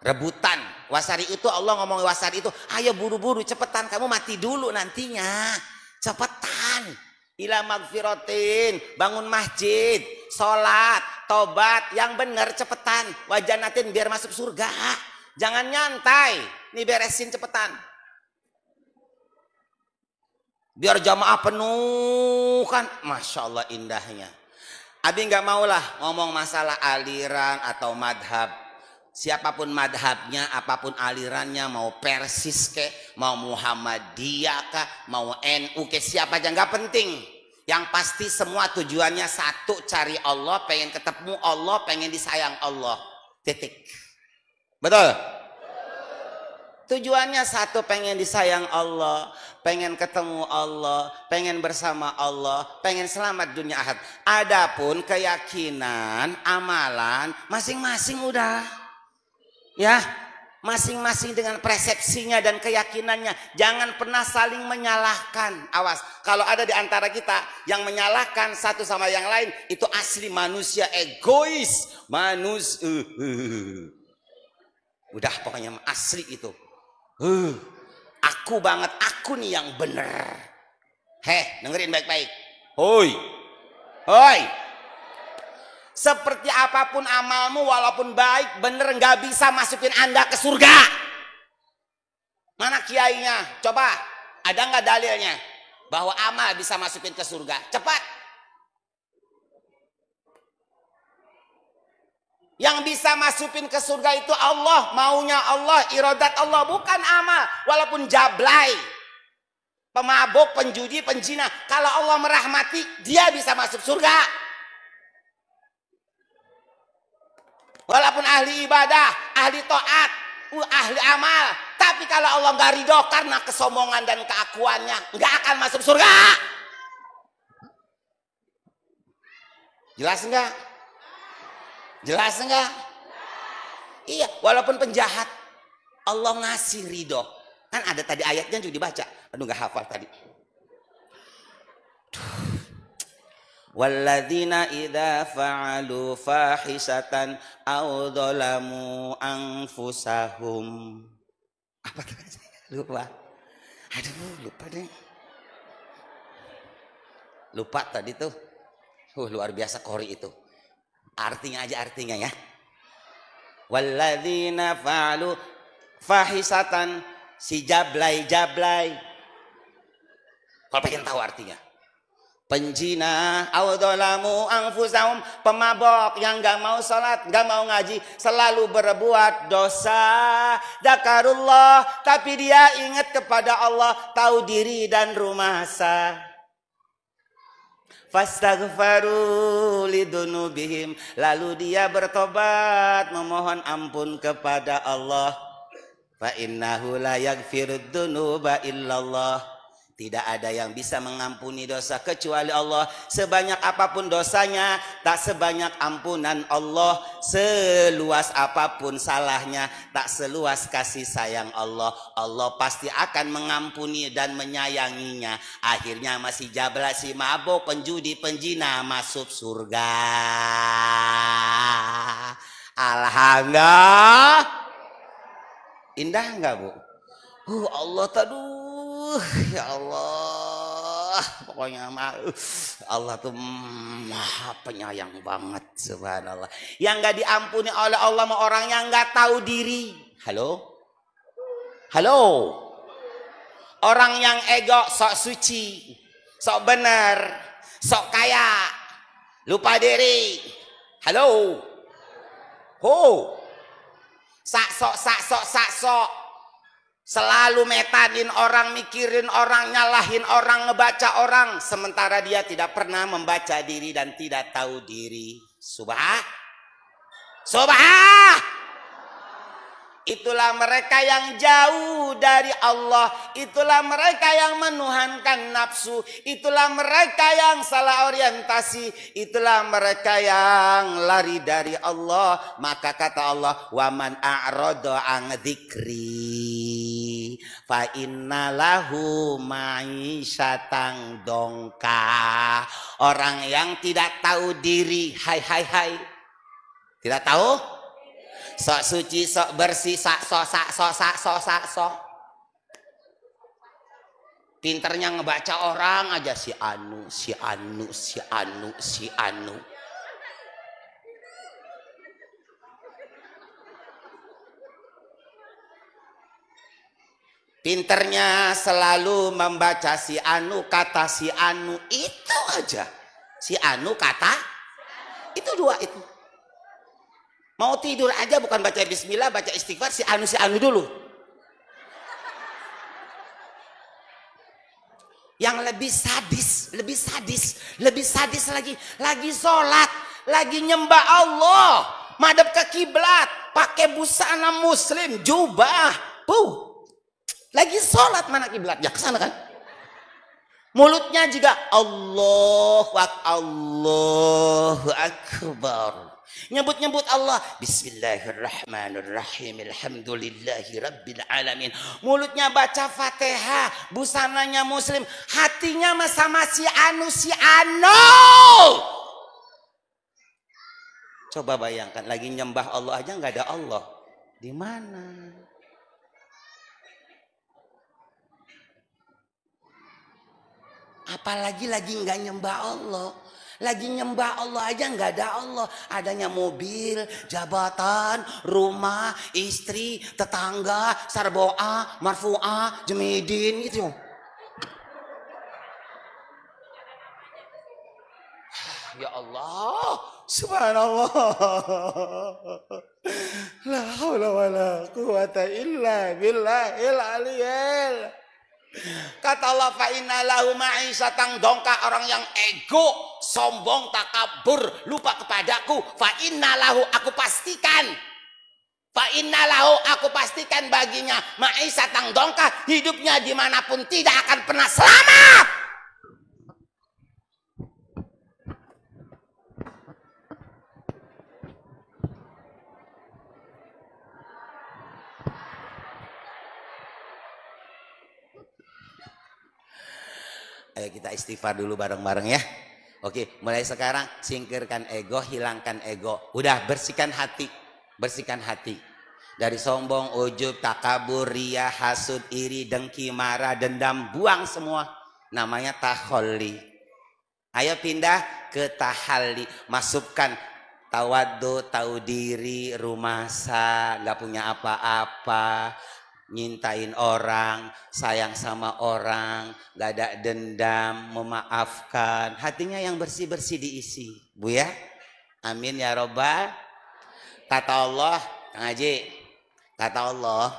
[SPEAKER 2] rebutan. Wasari itu Allah ngomong wasari itu, ayo buru-buru cepetan, kamu mati dulu nantinya. Cepetan. Ila magfiratin, bangun masjid, sholat, tobat, yang benar cepetan. Wajanatin biar masuk surga. Jangan nyantai, nih beresin cepetan. Biar jamaah penuh kan, Masya Allah indahnya. Abi nggak maulah ngomong masalah aliran atau madhab. Siapapun madhabnya, apapun alirannya, mau Persis ke, mau Muhammadiyah kah, mau NU ke, siapa aja nggak penting. Yang pasti semua tujuannya satu, cari Allah, pengen ketemu Allah, pengen disayang Allah. Titik. Betul? Tujuannya satu, pengen disayang Allah, pengen ketemu Allah, pengen bersama Allah, pengen selamat dunia akhirat. Adapun keyakinan, amalan, masing-masing udah. Ya, masing-masing dengan persepsinya dan keyakinannya. Jangan pernah saling menyalahkan. Awas, kalau ada di antara kita yang menyalahkan satu sama yang lain, itu asli manusia egois. Udah pokoknya asli itu. Aku banget, aku nih yang bener. Dengerin baik-baik. Hoi. Seperti apapun amalmu, walaupun baik, bener, nggak bisa masukin Anda ke surga. Mana kiainya? Coba, ada nggak dalilnya bahwa amal bisa masukin ke surga? Cepat. Yang bisa masukin ke surga itu Allah, maunya Allah, iradat Allah, bukan amal. Walaupun jablay, pemabuk, penjudi, penjina, kalau Allah merahmati, dia bisa masuk surga. Walaupun ahli ibadah, ahli taat, ahli amal, tapi kalau Allah nggak ridho karena kesombongan dan keakuannya, nggak akan masuk surga. Jelas nggak? Jelas nggak? Iya, walaupun penjahat, Allah ngasih ridho. Kan ada tadi ayatnya juga dibaca. Aduh, nggak hafal tadi. Walladzina idza fa'alu fahisatan aw dzalamu anfusahum. Apa tadi? Lupa. Aduh, lupa deh. Lupa tadi tuh. Luar biasa qori itu. Artinya aja artinya ya. Walladzina fa'alu fahisatan, si jablay. Kalau pengen tahu artinya. Penjina, awdolamu anfusahum, pemabok yang gak mau sholat, gak mau ngaji, selalu berbuat dosa. Zakarullah, tapi dia ingat kepada Allah, tahu diri dan rumah sah. Fastaghfaru lidunubihim, lalu dia bertobat, memohon ampun kepada Allah. Fa innahu la yaghfirud dunuba illallah. Tidak ada yang bisa mengampuni dosa kecuali Allah. Sebanyak apapun dosanya, tak sebanyak ampunan Allah. Seluas apapun salahnya, tak seluas kasih sayang Allah. Allah pasti akan mengampuni dan menyayanginya. Akhirnya masih jabla, si mabuk, penjudi, penjina masuk surga. Alhamdulillah. Indah enggak, Bu? Allah taduh. Ya Allah, pokoknya Allah tuh maha penyayang banget, subhanallah. Yang gak diampuni oleh Allah sama orang yang gak tahu diri. Halo? Orang yang ego, sok suci, sok bener, sok kaya, lupa diri. Halo? Sok. Selalu metanin orang, mikirin orang, nyalahin orang, ngebaca orang. Sementara dia tidak pernah membaca diri dan tidak tahu diri. Subah. Itulah mereka yang jauh dari Allah. Itulah mereka yang menuhankan nafsu. Itulah mereka yang salah orientasi. Itulah mereka yang lari dari Allah. Maka kata Allah, waman a'rada an dzikri fa innalahu ma'isyatan dongka. Orang yang tidak tahu diri, hai. Tidak tahu? Sok suci, sok bersih, sok. Pinternya ngebaca orang aja, si anu. Pinternya selalu membaca si anu, kata si anu, itu aja. Si anu, kata, itu dua itu. Mau tidur aja bukan baca bismillah, baca istighfar, si anu dulu. Yang lebih sadis lagi sholat, lagi nyembah Allah, madep ke kiblat, pakai busana muslim, jubah, Lagi sholat mana kiblat? Ya ke sana kan. Mulutnya juga Allahu Akbar. Nyebut-nyebut Allah. Bismillahirrahmanirrahim. Alhamdulillahi rabbil alamin. Mulutnya baca Fatihah, busananya muslim, hatinya sama si anu. Coba bayangkan, lagi nyembah Allah aja nggak ada Allah. Di mana? Apalagi lagi nggak nyembah Allah. Lagi nyembah Allah aja nggak ada Allah. Adanya mobil, jabatan, rumah, istri, tetangga, sarboa, marfu'ah, jemidin gitu. Ya Allah, subhanallah. La haula wala quwata illa billahil aliyil. Kata Allah, fa inna lahu ma'isyatan dongka, orang yang ego, sombong, takabur, lupa kepadaku. Fa inna lahu, aku pastikan. Fa inna lahu, aku pastikan baginya ma'isyatan dongka, hidupnya dimanapun tidak akan pernah selamat. Ayo kita istighfar dulu bareng-bareng ya. Oke, mulai sekarang singkirkan ego, hilangkan ego. Udah, bersihkan hati. Bersihkan hati. Dari sombong, ujub, takabur, riya, hasud, iri, dengki, marah, dendam. Buang semua. Namanya taholli. Ayo pindah ke tahalli. Masukkan tawaddu, tahu diri, rumasa, gak punya apa-apa, nyintain orang, sayang sama orang, gak ada dendam, memaafkan. Hatinya yang bersih-bersih diisi, Bu ya. Amin ya robbal. Kata Allah, Kang Haji, kata Allah,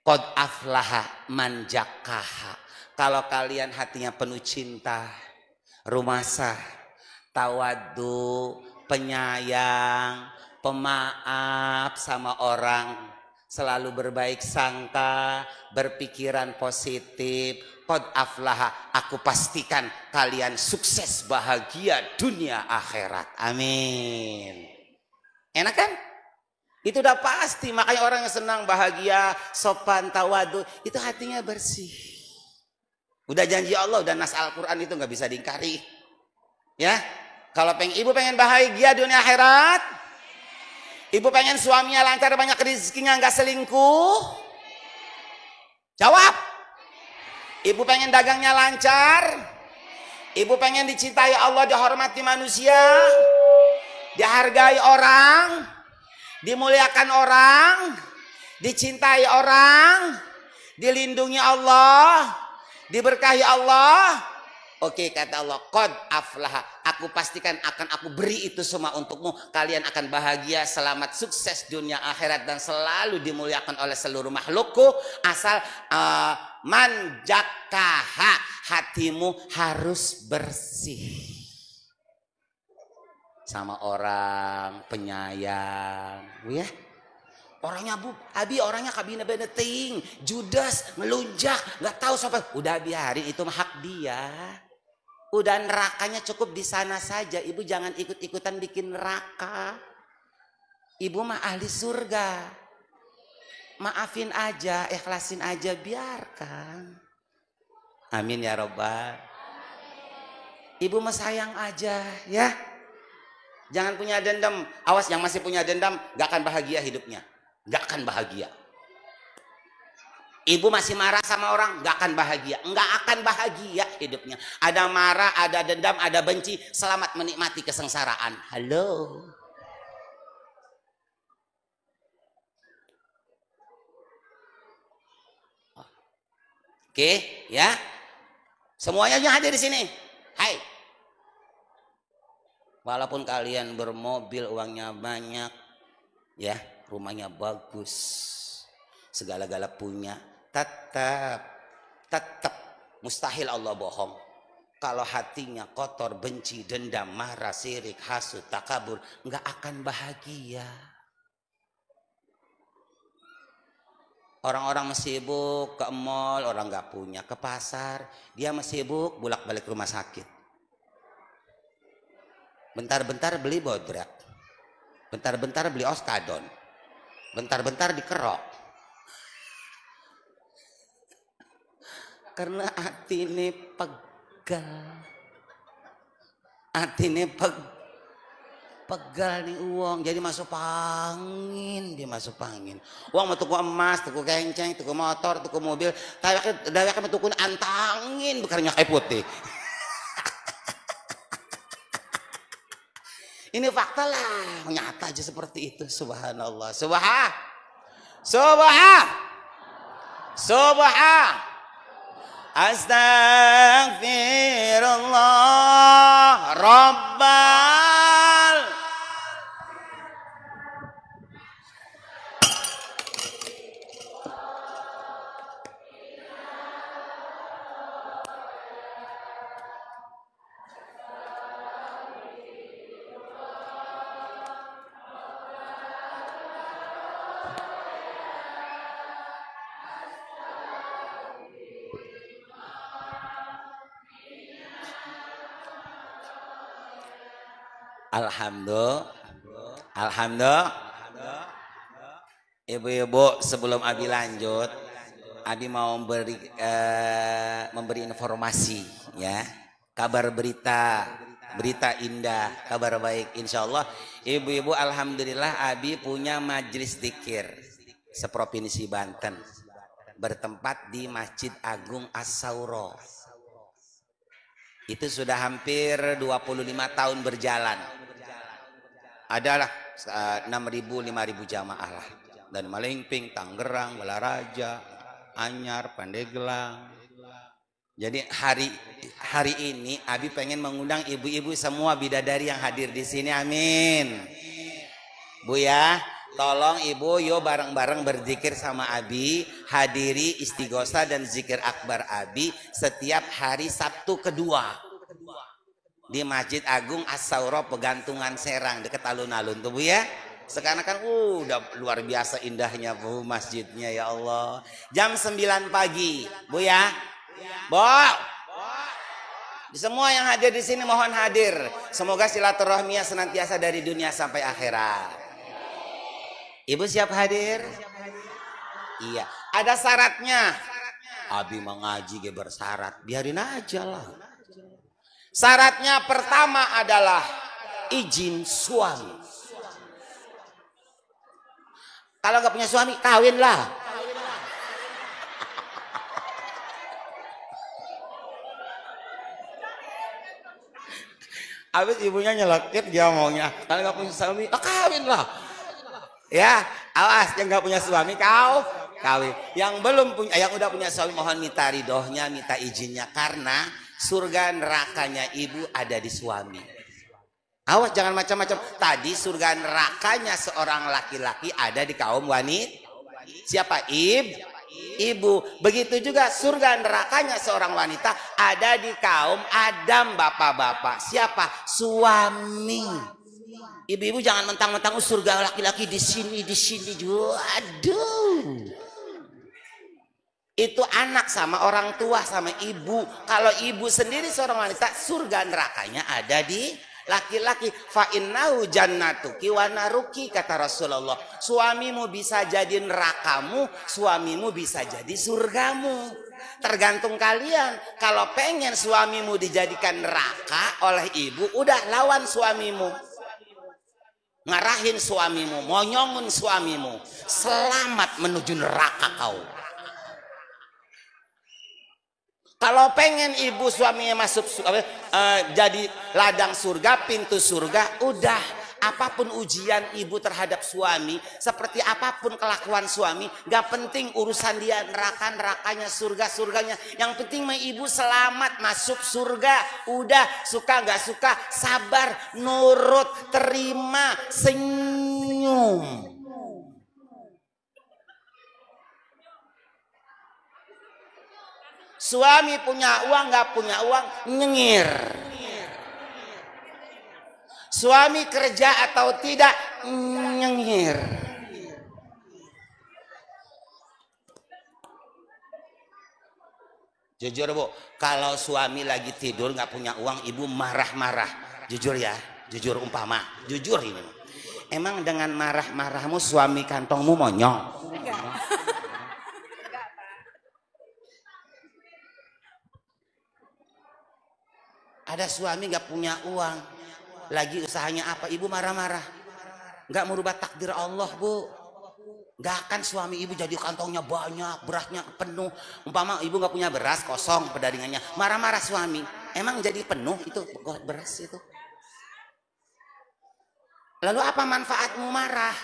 [SPEAKER 2] qad aflaha man zakkaha. Kalau kalian hatinya penuh cinta, rumasa, tawaddu, penyayang, pemaaf sama orang, selalu berbaik sangka, berpikiran positif, qad aflaha, aku pastikan kalian sukses, bahagia dunia akhirat. Amin. Enak kan? Itu udah pasti. Makanya orang yang senang, bahagia, sopan, tawadu, itu hatinya bersih. Udah janji Allah, udah nas Al-Quran, itu nggak bisa diingkari. Ya, kalau ibu pengen bahagia dunia akhirat, ibu pengen suaminya lancar, banyak rezekinya, nggak selingkuh, jawab. Ibu pengen dagangnya lancar, ibu pengen dicintai Allah, dihormati manusia, dihargai orang, dimuliakan orang, dicintai orang, dilindungi Allah, diberkahi Allah. Oke, kata Allah, qad aflaha, aku pastikan akan aku beri itu semua untukmu. Kalian akan bahagia, selamat, sukses dunia akhirat, dan selalu dimuliakan oleh seluruh makhlukku. Asal manjakaha, hatimu harus bersih sama orang, penyayang, ya. Orangnya Abi orangnya kabina beneting, judes, melunjak, nggak tahu sampai. Udah biarin, itu hak dia. Udah, nerakanya cukup di sana saja. Ibu jangan ikut-ikutan bikin neraka. Ibu mah ahli surga. Maafin aja, ikhlasin aja, biarkan. Amin ya robbal. Ibu mah sayang aja ya. Jangan punya dendam. Awas, yang masih punya dendam gak akan bahagia hidupnya. Gak akan bahagia. Ibu masih marah sama orang, gak akan bahagia. Gak akan bahagia hidupnya. Ada marah, ada dendam, ada benci. Selamat menikmati kesengsaraan. Halo. Oke, ya. Semuanya yang hadir di sini. Hai. Walaupun kalian bermobil, uangnya banyak, ya, rumahnya bagus, segala-gala punya, tetap mustahil Allah bohong. Kalau hatinya kotor, benci, dendam, marah, sirik, hasud, takabur, nggak akan bahagia. Orang-orang masih sibuk ke mall, orang nggak punya, ke pasar, dia masih sibuk bolak-balik rumah sakit. Bentar-bentar beli bodrak, bentar-bentar beli Ostadon, bentar-bentar dikerok. Karena hati ini pegal, hati ini pegal nih uang, jadi masuk angin, dia masuk angin. Uang mau tuku emas, tuku kenceng, tuku motor, tuku mobil, dawek tuku antangin, bukannya kayak putih. Ini fakta lah, nyata aja seperti itu. Subhanallah, Astaghfirullah Rabbal. Alhamdulillah. Ibu-ibu, sebelum Abi lanjut, Abi mau memberi informasi ya. Kabar berita indah, kabar baik insyaallah. Ibu-ibu, alhamdulillah Abi punya majelis dzikir seprovinsi Banten. Bertempat di Masjid Agung As-Sauro. Itu sudah hampir 25 tahun berjalan. Adalah 6.000 5.000 jamaah lah. Dan Malingping, Tangerang, Balaraja, Anyar, Pandeglang. Jadi hari ini Abi pengen mengundang ibu-ibu semua bidadari yang hadir di sini. Amin. Bu ya, tolong ibu yuk bareng-bareng berzikir sama Abi. Hadiri istighosa dan zikir akbar Abi setiap hari Sabtu kedua di Masjid Agung As-Sauro Pegantungan Serang dekat alun-alun tuh Bu ya. Sekarang kan udah luar biasa indahnya Bu masjidnya ya Allah. Jam 9 pagi Bu ya. Bu, semua yang hadir di sini mohon hadir. Semoga silaturahminya senantiasa dari dunia sampai akhirat. Ibu siap hadir? Iya. Ada syaratnya. Abi mengaji ge bersyarat, biarin aja lah. Syaratnya pertama adalah izin suami. Kalau nggak punya suami, kawinlah. Habis ibunya nyelekit, dia maunya kalau nggak punya suami, kawinlah. Ya, awas yang nggak punya suami kawin. Yang belum punya, yang udah punya suami mohon minta ridhonya, minta izinnya karena surga nerakanya ibu ada di suami. Awas jangan macam-macam. Tadi surga nerakanya seorang laki-laki ada di kaum wanita. Siapa? Ibu. Begitu juga surga nerakanya seorang wanita ada di kaum Adam, bapak-bapak. Siapa? Suami. Ibu-ibu jangan mentang-mentang surga laki-laki di sini juga. Aduh. Itu anak sama orang tua sama ibu. Kalau ibu sendiri seorang wanita, surga nerakanya ada di laki-laki. Fa innahu jannatuki wa naruki kata Rasulullah. Suamimu bisa jadi nerakamu, suamimu bisa jadi surgamu. Tergantung kalian. Kalau pengen suamimu dijadikan neraka oleh ibu, udah lawan suamimu. Ngarahin suamimu, monyongin suamimu. Selamat menuju neraka kau. Kalau pengen ibu suaminya masuk jadi ladang surga, pintu surga, udah apapun ujian ibu terhadap suami, seperti apapun kelakuan suami, gak penting urusan dia nerakanya, surganya. Yang penting mah ibu selamat masuk surga. Udah suka gak suka, sabar, nurut, terima, senyum. Suami punya uang, nggak punya uang, nyengir. Suami kerja atau tidak, nyengir. Jujur Bu, kalau suami lagi tidur nggak punya uang, ibu marah-marah. Jujur ya, jujur umpama, jujur ini. Emang dengan marah-marahmu suami kantongmu monyong?
[SPEAKER 3] Enggak.
[SPEAKER 2] Ada suami nggak punya uang, lagi usahanya apa? Ibu marah-marah. Nggak merubah takdir Allah Bu. Gak akan suami ibu jadi kantongnya banyak, berasnya penuh. Umpama ibu gak punya beras, kosong pedaringannya, marah-marah suami. Emang jadi penuh itu beras itu? Lalu apa manfaatmu marah?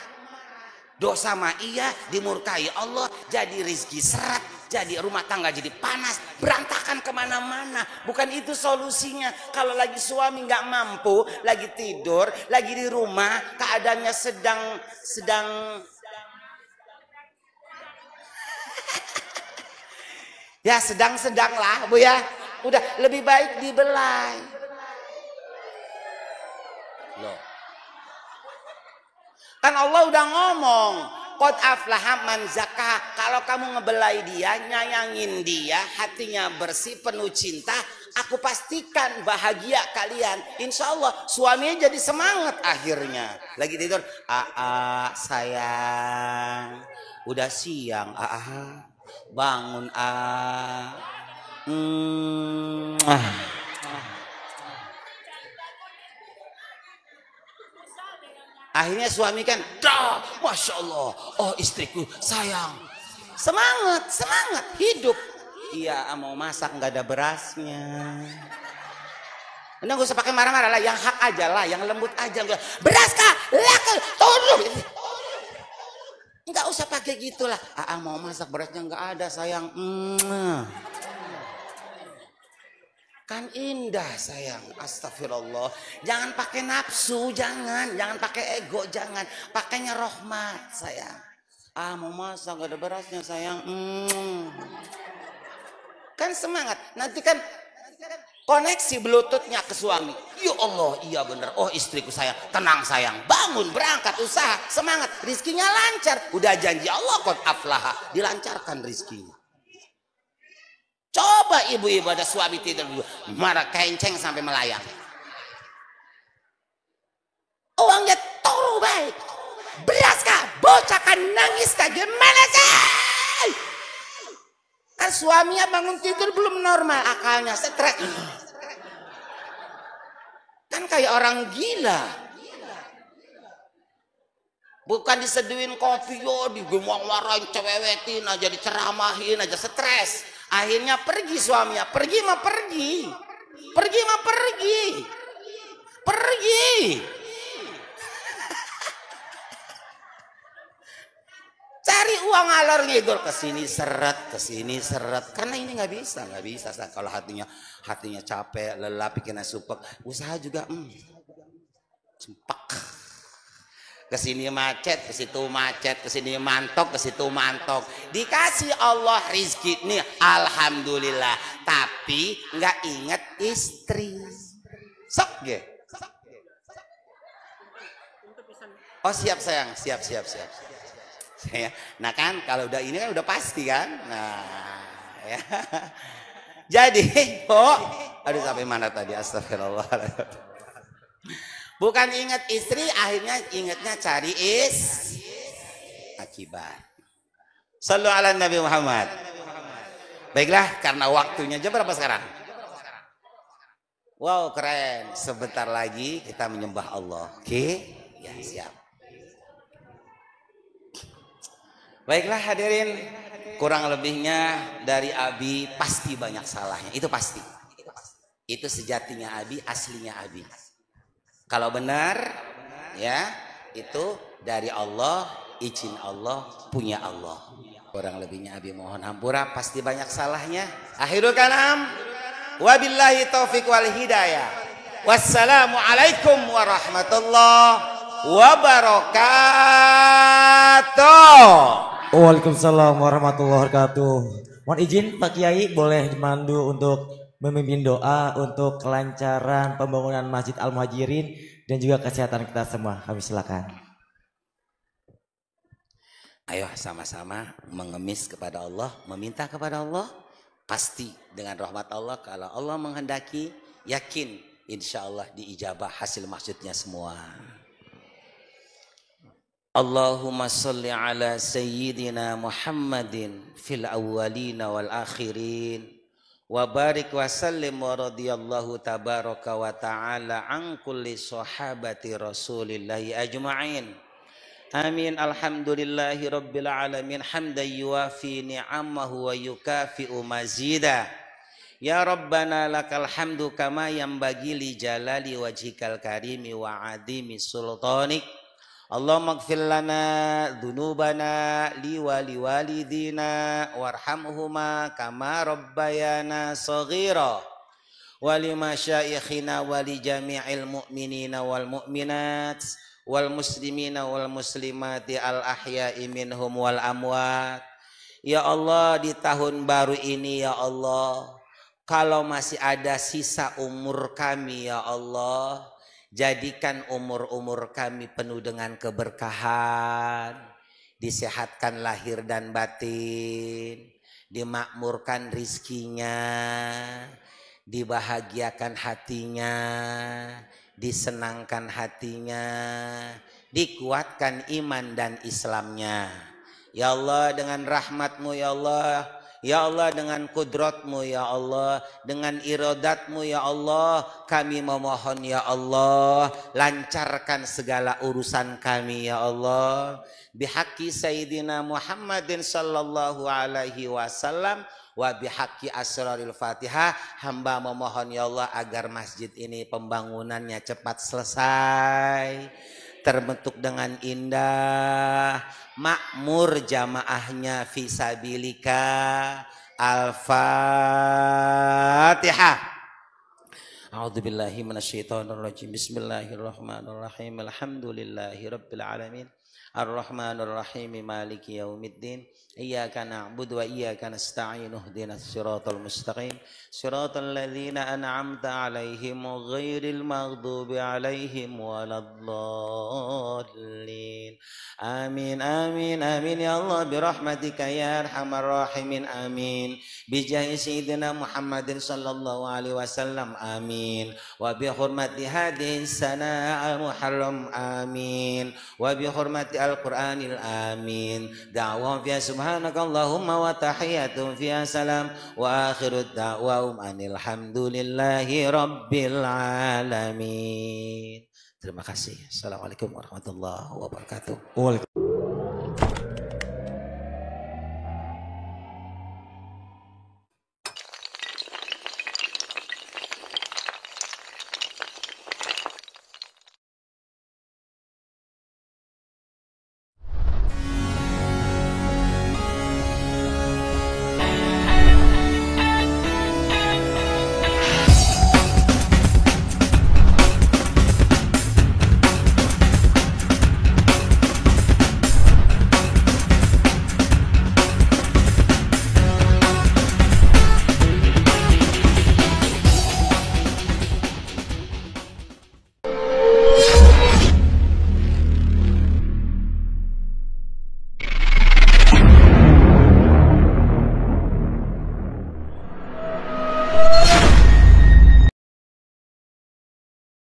[SPEAKER 2] Dosa mah iya, dimurkai Allah, jadi rizki seret, jadi rumah tangga jadi panas, berantakan kemana-mana. Bukan itu solusinya. Kalau lagi suami gak mampu, lagi tidur, lagi di rumah, keadaannya sedang ya sedang-sedang lah Bu ya. Udah lebih baik dibelai. Loh. Kan Allah udah ngomong, qad aflaha man zakah. Kalau kamu ngebelai dia, nyayangin dia, hatinya bersih, penuh cinta, aku pastikan bahagia kalian. Insya Allah suaminya jadi semangat akhirnya. Lagi tidur, sayang, udah siang, bangun akhirnya suami kan dah, Masya Allah, oh istriku sayang, semangat hidup. Iya mau masak nggak ada berasnya. Nggak usah pakai marah-marah lah, yang hak aja lah, yang lembut aja. Beras kah? Laku, turun. Nggak usah pakai gitulah. Mau masak berasnya nggak ada sayang. Kan indah sayang. Astagfirullah. Jangan pakai nafsu, jangan pakai ego, jangan. Pakainya rahmat sayang. Mau masak nggak ada berasnya sayang. Kan semangat. Nanti kan koneksi bluetoothnya ke suami. Ya Allah, iya bener. Oh istriku sayang, tenang sayang, bangun berangkat usaha, semangat, rizkinya lancar. Udah janji Allah qad aflaha, dilancarkan rizkinya. Coba ibu-ibu ada suami tidur marah kenceng sampai melayang. Uangnya toro baik, beras kah, bocah kan nangis kah, gimana sih? Kan suaminya bangun tidur belum normal akalnya, stres. Kan kayak orang gila. Bukan diseduhin kopi, digomong-marahin, cewewetin aja, diceramahin aja, stres. Akhirnya pergi suaminya, pergi. Cari uang alor ngidul, kesini seret, karena ini nggak bisa. Kalau hatinya capek, lelah, pikirannya supek, usaha juga cempak. Kesini macet, ke situ macet, kesini mantok, ke situ mantok. Dikasih Allah rizki nih, alhamdulillah. Tapi nggak ingat istri. Sok ge. Oh siap sayang, siap. Nah kan kalau udah ini kan udah pasti kan. Nah ya. Jadi aduh sampai mana tadi, astagfirullah. Bukan ingat istri, akhirnya ingatnya cari akibat. Sallu ala Nabi Muhammad. Baiklah, karena waktunya jam berapa sekarang? Wow keren, sebentar lagi kita menyembah Allah. Oke? Ya siap. Baiklah hadirin, kurang lebihnya dari Abi pasti banyak salahnya, itu pasti. Itu sejatinya Abi, aslinya Abi. Kalau benar, ya itu dari Allah, izin Allah, punya Allah. Kurang lebihnya Abi mohon hampura, pasti banyak salahnya. Akhirul kalam, wabillahi taufiq wal hidayah. Wassalamualaikum warahmatullahi wabarakatuh.
[SPEAKER 5] Waalaikumsalam warahmatullahi wabarakatuh. Mohon izin Pak Kiai boleh dimandu untuk memimpin doa untuk kelancaran pembangunan Masjid Al-Muhajirin dan juga kesehatan kita semua. Kami silakan.
[SPEAKER 2] Ayo sama-sama mengemis kepada Allah, meminta kepada Allah pasti dengan rahmat Allah. Kalau Allah menghendaki, yakin insya Allah diijabah hasil maksudnya semua. Allahumma salli ala sayyidina Muhammadin fil awwalina wal akhirin wa barik wa sallim wa radiyallahu tabaraka wa ta'ala an kulli sahabati rasulillahi ajma'in. Amin. Alhamdulillahi rabbil alamin hamdan yuafi ni'amahu wa yukafi'u mazida. Ya Rabbana lakal hamdu kama yanbaghi li jalali wajhikal karimi wa adimi sultanik. Allahumma ighfir lana dzunubana li wa liwalidina warhamhuma kama rabbayana shaghira wa li masyayikhina wa li jami'il mu'minina wal mu'minat wal muslimina wal muslimati al ahya'i minhum wal amwat. Ya Allah, di tahun baru ini ya Allah, kalau masih ada sisa umur kami ya Allah, jadikan umur-umur kami penuh dengan keberkahan, disehatkan lahir dan batin, dimakmurkan rizkinya, dibahagiakan hatinya, disenangkan hatinya, dikuatkan iman dan Islamnya. Ya Allah, dengan rahmat-Mu ya Allah, ya Allah, dengan kudrat-Mu ya Allah, dengan iradat-Mu ya Allah, kami memohon ya Allah, lancarkan segala urusan kami ya Allah. Bihaqqi Sayyidina Muhammadin sallallahu alaihi wasallam wa bihaqqi asraril Fatihah, hamba memohon ya Allah agar masjid ini pembangunannya cepat selesai, terbentuk dengan indah, makmur jamaahnya fisabilika. Al-Fatihah. A'udzubillahi minasyaitonirrajim. Bismillahirrahmanirrahim. Alhamdulillahi rabbil alamin. Ar-Rahmanir Rahim. Maliki yaumiddin. Iyyaka na'budu wa iyyaka nasta'in. Ihdinas siratal mustaqim. Siratal ladzina an'amta 'alaihim ghairil maghdubi 'alaihim waladdallin. Amin amin amin ya Allah birahmatika ya arhamar rahimin. Amin. Bijahi sayyidina Muhammadin sallallahu alaihi wasallam. Amin. Wa bi hurmati hadhihi sana al-muharram. Amin. Wa bi hurmati al-Qur'anil amin. Da'wa fi subhanakallahumma wa tahiyatum fi salam wa akhirud da'wahum anil hamdulillahi rabbil alamin. Terima kasih. Assalamualaikum warahmatullahi wabarakatuh.
[SPEAKER 5] Waalaikumsalam.